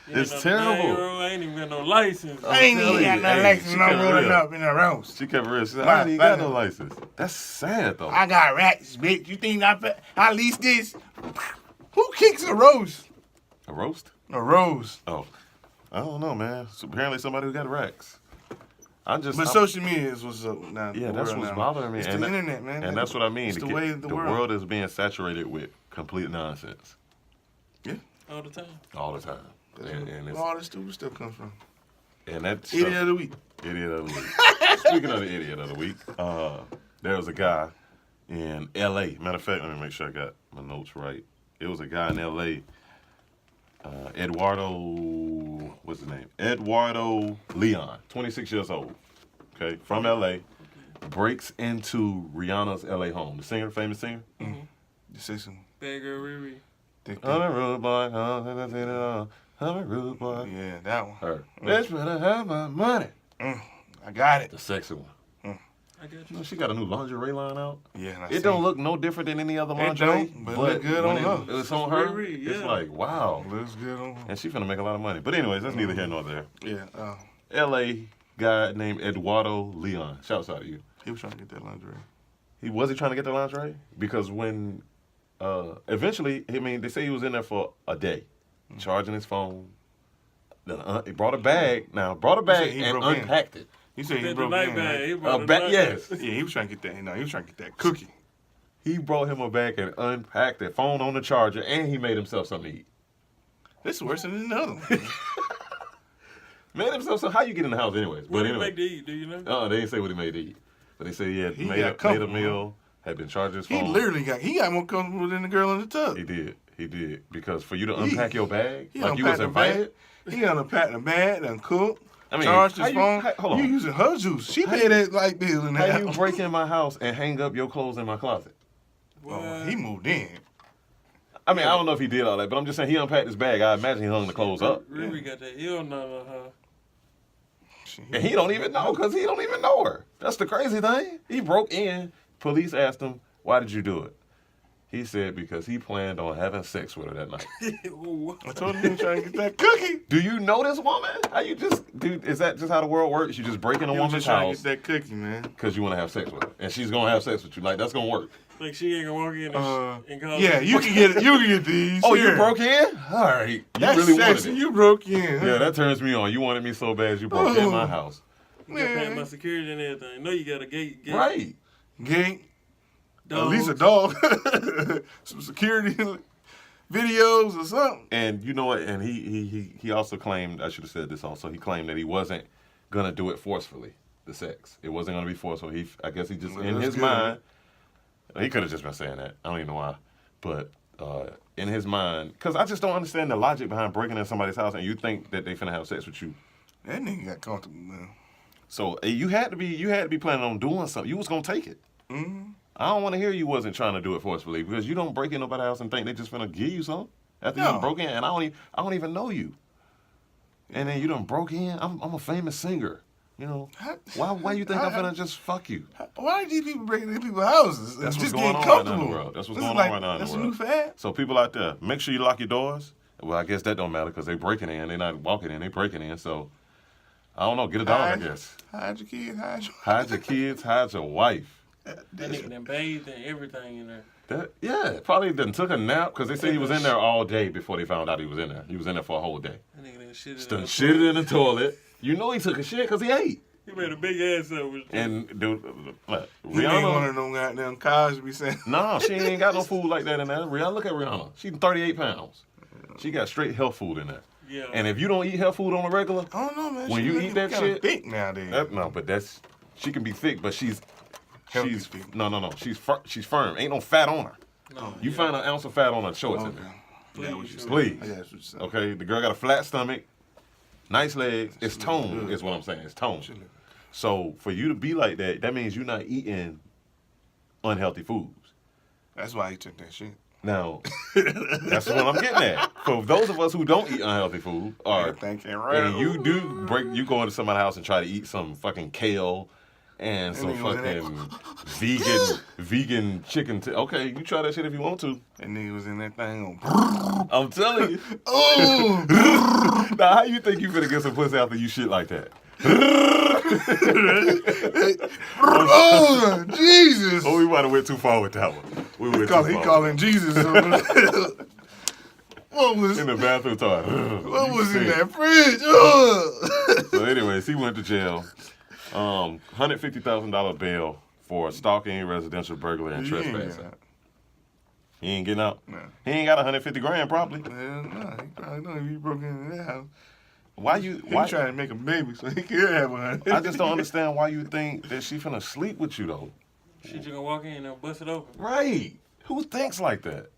It's terrible. I ain't even got no license. I ain't even got no license she and I'm kept it rolling real. up in the roast. She kept it real. She said, I ain't even got no license. That's sad though. I got racks, bitch. You think I lease this? Who kicks a roast? A roast? A rose. Oh, I don't know, man. So apparently somebody who got racks. But social media is what's up now. Yeah, the that's world what's now. bothering me. It's and the internet, man. And that's what I mean. It's the way of the world. world is being saturated with complete nonsense All the time. all the time. That's And, where and, it's, all this stupid stuff comes from. and that Idiot stuff- of the week. Idiot of the week. Speaking of the idiot of the week, there was a guy in L.A. Matter of fact, let me make sure I got my notes right. It was a guy in L.A. Eduardo, what's his name? Eduardo Leon, 26 years old. Okay, from L.A. Breaks into Rihanna's L.A. home. The singer, famous singer. Just say some. Bad girl Riri. I'm a rude boy. I'm a rude boy. Yeah, that one. Her. Bitch, better have my money. I got it. The sexy one. I got You you. know, she got a new lingerie line out. Yeah, It don't look no different than any other It lingerie. don't, but it look good when on her. It's on her. Riri, It's yeah. like, wow. Looks good on her. And she finna make a lot of money. But anyways, that's neither here nor there. Yeah, L.A. guy named Eduardo Leon. Shouts out to you. he was trying to get that lingerie. Was he trying to get the lingerie? Because when, eventually, I mean, they say he was in there for a day, charging his phone. Then he brought a bag. Now, brought a bag he and broke in. unpacked it. He said he The broke night in. bag. Right? He brought A the bag, night yes. Yeah, he was trying to get that. No, he was trying to get that cookie. He brought him a bag and unpacked it, phone on the charger, and he made himself something to eat. This is worse than the other one. Made himself something. How you get in the house anyways? What But did he anyway. make to eat? Do you know? They didn't say what he made to eat. But they said he had He made got a comfortable, meal, had been charging his He phone. literally got more comfortable than the girl in the tub. He did. Because for you to unpack your bag, He like you was unpacked the invited. bag. He unpacked the bag and cooked. I mean, Charged how his you- phone. hold on. You using her juice. She paid that light bill in How that you house. break in my house and hang up your clothes in my closet? Oh, he moved in. I mean, I don't know if he did all that, but I'm just saying he unpacked his bag. I imagine he hung the clothes up. Riri got that ill nut on her. And he don't even know because he don't even know her. That's the crazy thing. He broke in. Police asked him, why did you do it? He said because he planned on having sex with her that night. I told him he was trying to get that cookie. Do you know this woman? How you just, dude, is that just how the world works? You just break in a He was woman's just trying house to get that cookie, man. because you want to have sex with her. And she's going to have sex with you. Like, that's going to work. Like she ain't gonna walk in and call Yeah, you can get it. You can get these. Oh, Here. you broke in? All right. You That's really sexy. wanted it. You broke in. Huh? Yeah, that turns me on. You wanted me so bad you broke in my Oh. house. You got paying my Man. security and everything. No, you got a gate. Right. Gang. At Dogs. least a dog. Some security videos or something. And you know what? And he also claimed, I should have said this also, he claimed that he wasn't going to do it forcefully. the sex. It wasn't going to be forceful. I guess he just, Well, in that's his good. mind, he could have just been saying that. I don't even know why. But in his mind, because I just don't understand the logic behind breaking in somebody's house and you think that they finna have sex with you. That nigga got comfortable, man. So you had to be planning on doing something. You was going to take it. Mm-hmm. I don't want to hear you wasn't trying to do it forcefully because you don't break in nobody's house and think they just finna give you something after you No. done broke in, and I don't even know you. And then you done broke in. I'm a famous singer. You know, why you think I'm finna just fuck you? Why are these people breaking into people's houses? That's and what's just going getting on right now in comfortable. the world. That's what's This going is on right now in the that's world. a new fad. So people out there, make sure you lock your doors. Well, I guess that don't matter because they breaking in. They're not walking in. They breaking in. So I don't know. Get a dog, I guess. Hide your kids. Hide your kids. Hide your wife. That nigga done bathed and everything in there. Yeah, probably done took a nap because they said he was in there all day before they found out he was in there. He was in there for a whole day. That nigga done shit Done shitted in the toilet. You know he took a shit because he ate. He made a big ass sandwich. And dude, look, You ain't one Rihanna. of them goddamn Cosby saying. No, she ain't got no food like that in there. Rihanna, look at Rihanna. She's 38 pounds. She got straight health food in there. Yeah. And if you don't eat health food on the regular, I don't know, man. When She you looking eat that kinda shit- thick nowadays. she can be thick, but she's Healthy thick. no. She's firm. Ain't no fat on her. No, You find an ounce of fat on her shorts in Okay. there. Yeah, what you said. Please. I got what you said. Okay, the girl got a flat stomach, nice legs. It's She look tone, good. is what I'm saying. It's tone. She look- So for you to be like that, that means you're not eating unhealthy foods. That's why he took that shit. Now, that's what I'm getting at. For those of us who don't eat unhealthy food, or Thinking right. and you go into somebody's house and try to eat some fucking kale and some nigga was in fucking vegan chicken. Okay, you try that shit if you want to. That nigga was in that thing on. I'm telling you. Oh, Now, how you think you finna get some pussy after you shit like that? oh, Jesus! Oh, we might have went too far with that one. We went too He far. calling Jesus. What was In the bathroom toilet. what was in that fridge? Ugh. So anyways, he went to jail. $150,000 bail for stalking, residential burglary, and trespassing. He ain't getting out. No. He ain't got 150 grand probably. Hell no, he probably know if he broke into that house. Why He why trying to make a baby so he could have one. I just don't understand why you think that she finna sleep with you though. She just gonna walk in and bust it open. Right. Who thinks like that?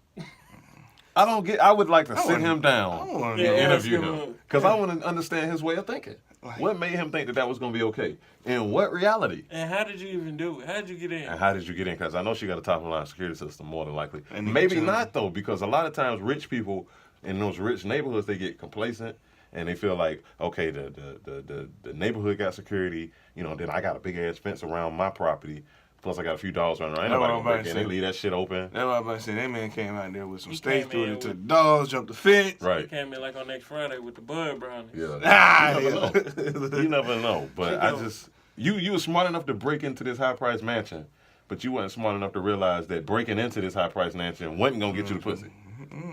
I would like to sit him down wanna and know. interview ask him, him. Because I want to understand his way of thinking. What made him think that that was going to be okay? In what reality? And how did you even do it? How did you get in? And how did you get in? Because I know she got a top of the line security system more than likely. And Maybe you can not though, because a lot of times rich people in those rich neighborhoods, they get complacent and they feel like, okay, the neighborhood got security, you know, then I got a big ass fence around my property. Plus I got a few dogs running around. Ain't That's what nobody I'm gonna about break to in. They say. leave that shit open. That's what I was about to say. That man came out there with some He steak, came threw in it to the with- dogs, jumped the fence. Right. He came in like on next Friday with the Bud Brownies. Yeah. Ah, You never know. You never know. But She I go. just you were smart enough to break into this high priced mansion, but you weren't smart enough to realize that breaking into this high priced mansion wasn't gonna get you the pussy.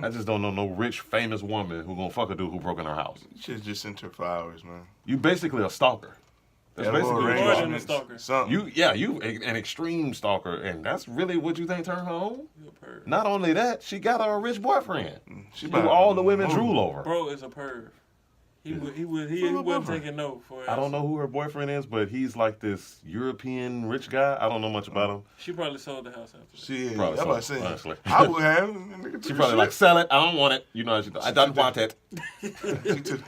I just don't know no rich famous woman who gonna fuck a dude who broke in her house. You should have just sent her flowers, man. You basically a stalker. That's Yeah, basically Lord, what you More are. than a stalker. Something. You an extreme stalker, and that's really what you think turned her on. You a perv. Not only that, she got her a rich boyfriend She who all the women Ooh. drool over. Bro is a perv. He wasn't taking no for I don't know who her boyfriend is, but he's like this European rich guy. I don't know much about him. She probably sold the house after that. Shit, Probably I'm about to so, say. honestly. I would have. Nigga took She the probably shit. like, sell it. I don't want it. You know, I don't want it. He took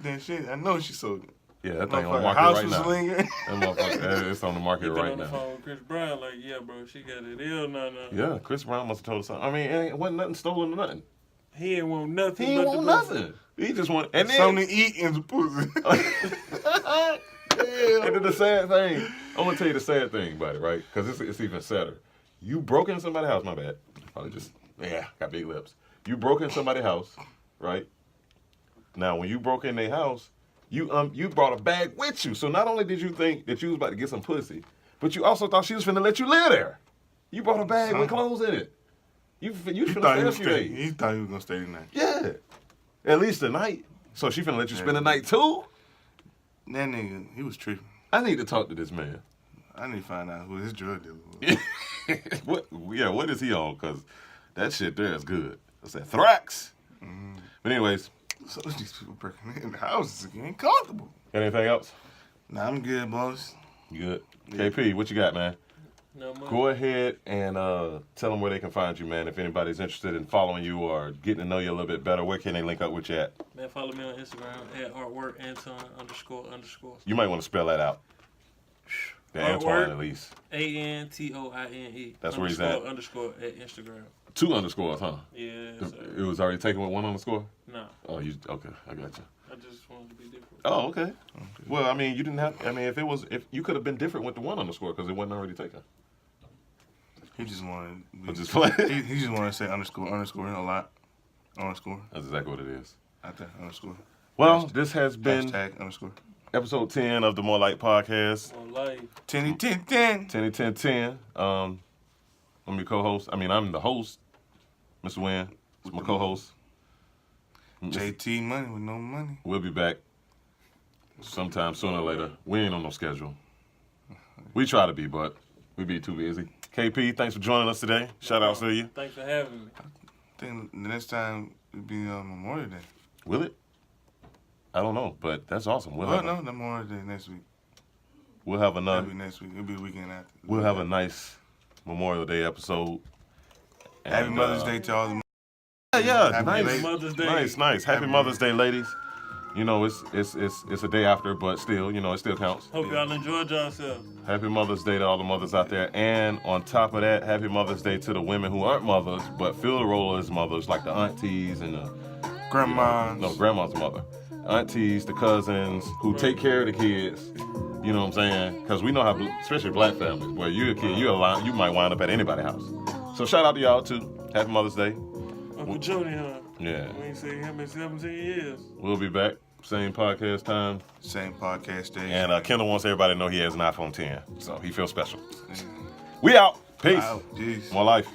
that shit. I know she sold it. Yeah, that thing on the Motherfucker, market house right was now. lingering. That motherfucker, it's on the market He been right on the now. phone with Chris Brown like, yeah, bro, she got it ill, no. Yeah, Chris Brown must have told us something. I mean, it wasn't nothing stolen or nothing. He ain't want nothing. He ain't but want the pussy. nothing. He just want, and then, Something to eat and some pussy. and then the sad thing, I'm gonna tell you the sad thing about it, right? Because it's even sadder. You broke in somebody's house, my bad. Probably just, got big lips. You broke in somebody's house, right? Now, when you broke in their house, you brought a bag with you. So not only did you think that you was about to get some pussy, but you also thought she was finna let you live there. You brought a bag with clothes in it. You finna stay a few days. He thought he was gonna stay the night. Yeah. At least a night. So she finna let you spend the night too? That nigga, he was tripping. I need to talk to this man. I need to find out who his drug dealer was. What is he on? Because that shit there is good. It's that Thrax. But anyways, So these people breaking in the houses again, comfortable. anything else? Nah, I'm good, boss. You good? KP, what you got, man? No more. Go ahead and tell them where they can find you, man. If anybody's interested in following you or getting to know you a little bit better, where can they link up with you at? Man, follow me on Instagram at artwork__. You might want to spell that out. The Antoine, at least. ANTOINE. That's where he's at. Underscore at Instagram. 2 underscores, huh? Yeah. It was already taken with 1 underscore? No. Oh, okay. I got you. I just wanted to be different. Oh, okay. Well, I mean, you didn't have. I mean, if you could have been different with the 1 underscore because it wasn't already taken. He just wanted. I'm just playing. He just wanted to say underscore a lot. Underscore. That's exactly what it is. Out there, underscore. Well, this has been Hashtag underscore. episode 10 of the MoreLife podcast. MoreLife. 10. 10. I'm your co-host. I mean, I'm the host, Mr. Wynn. It's my co-host. JT Money with no money. We'll be back sometime sooner or later. We ain't on no schedule. We try to be, but we be too busy. KP, thanks for joining us today. Shout out to you. Thanks for having me. I think the next time it'll be Memorial Day. Will it? I don't know, but that's awesome. No, Memorial Day next week. We'll have another. It'll be next week. It'll be the weekend after. We'll have a nice Memorial Day episode. Happy Mother's Day to all the. Yeah, Happy nice. Mother's Day. Nice. Happy Mother's Day, ladies. You know, it's a day after, but still, you know, it still counts. Hope y'all enjoyed yourself. Happy Mother's Day to all the mothers out there. And on top of that, happy Mother's Day to the women who aren't mothers, but feel the role as mothers, like the aunties and the Grandmas. No, grandma's mother. Aunties, the cousins who take care of the kids. You know what I'm saying? Because we know how, especially black families, where you're a kid, you might wind up at anybody's house. So shout out to y'all too. Happy Mother's Day. Uncle Junior. Yeah. We ain't seen him in 17 years. We'll be back. Same podcast time. Same podcast day. And Kendall wants everybody to know he has an iPhone 10. So he feels special. We out. Peace. Wow, jeez. More life.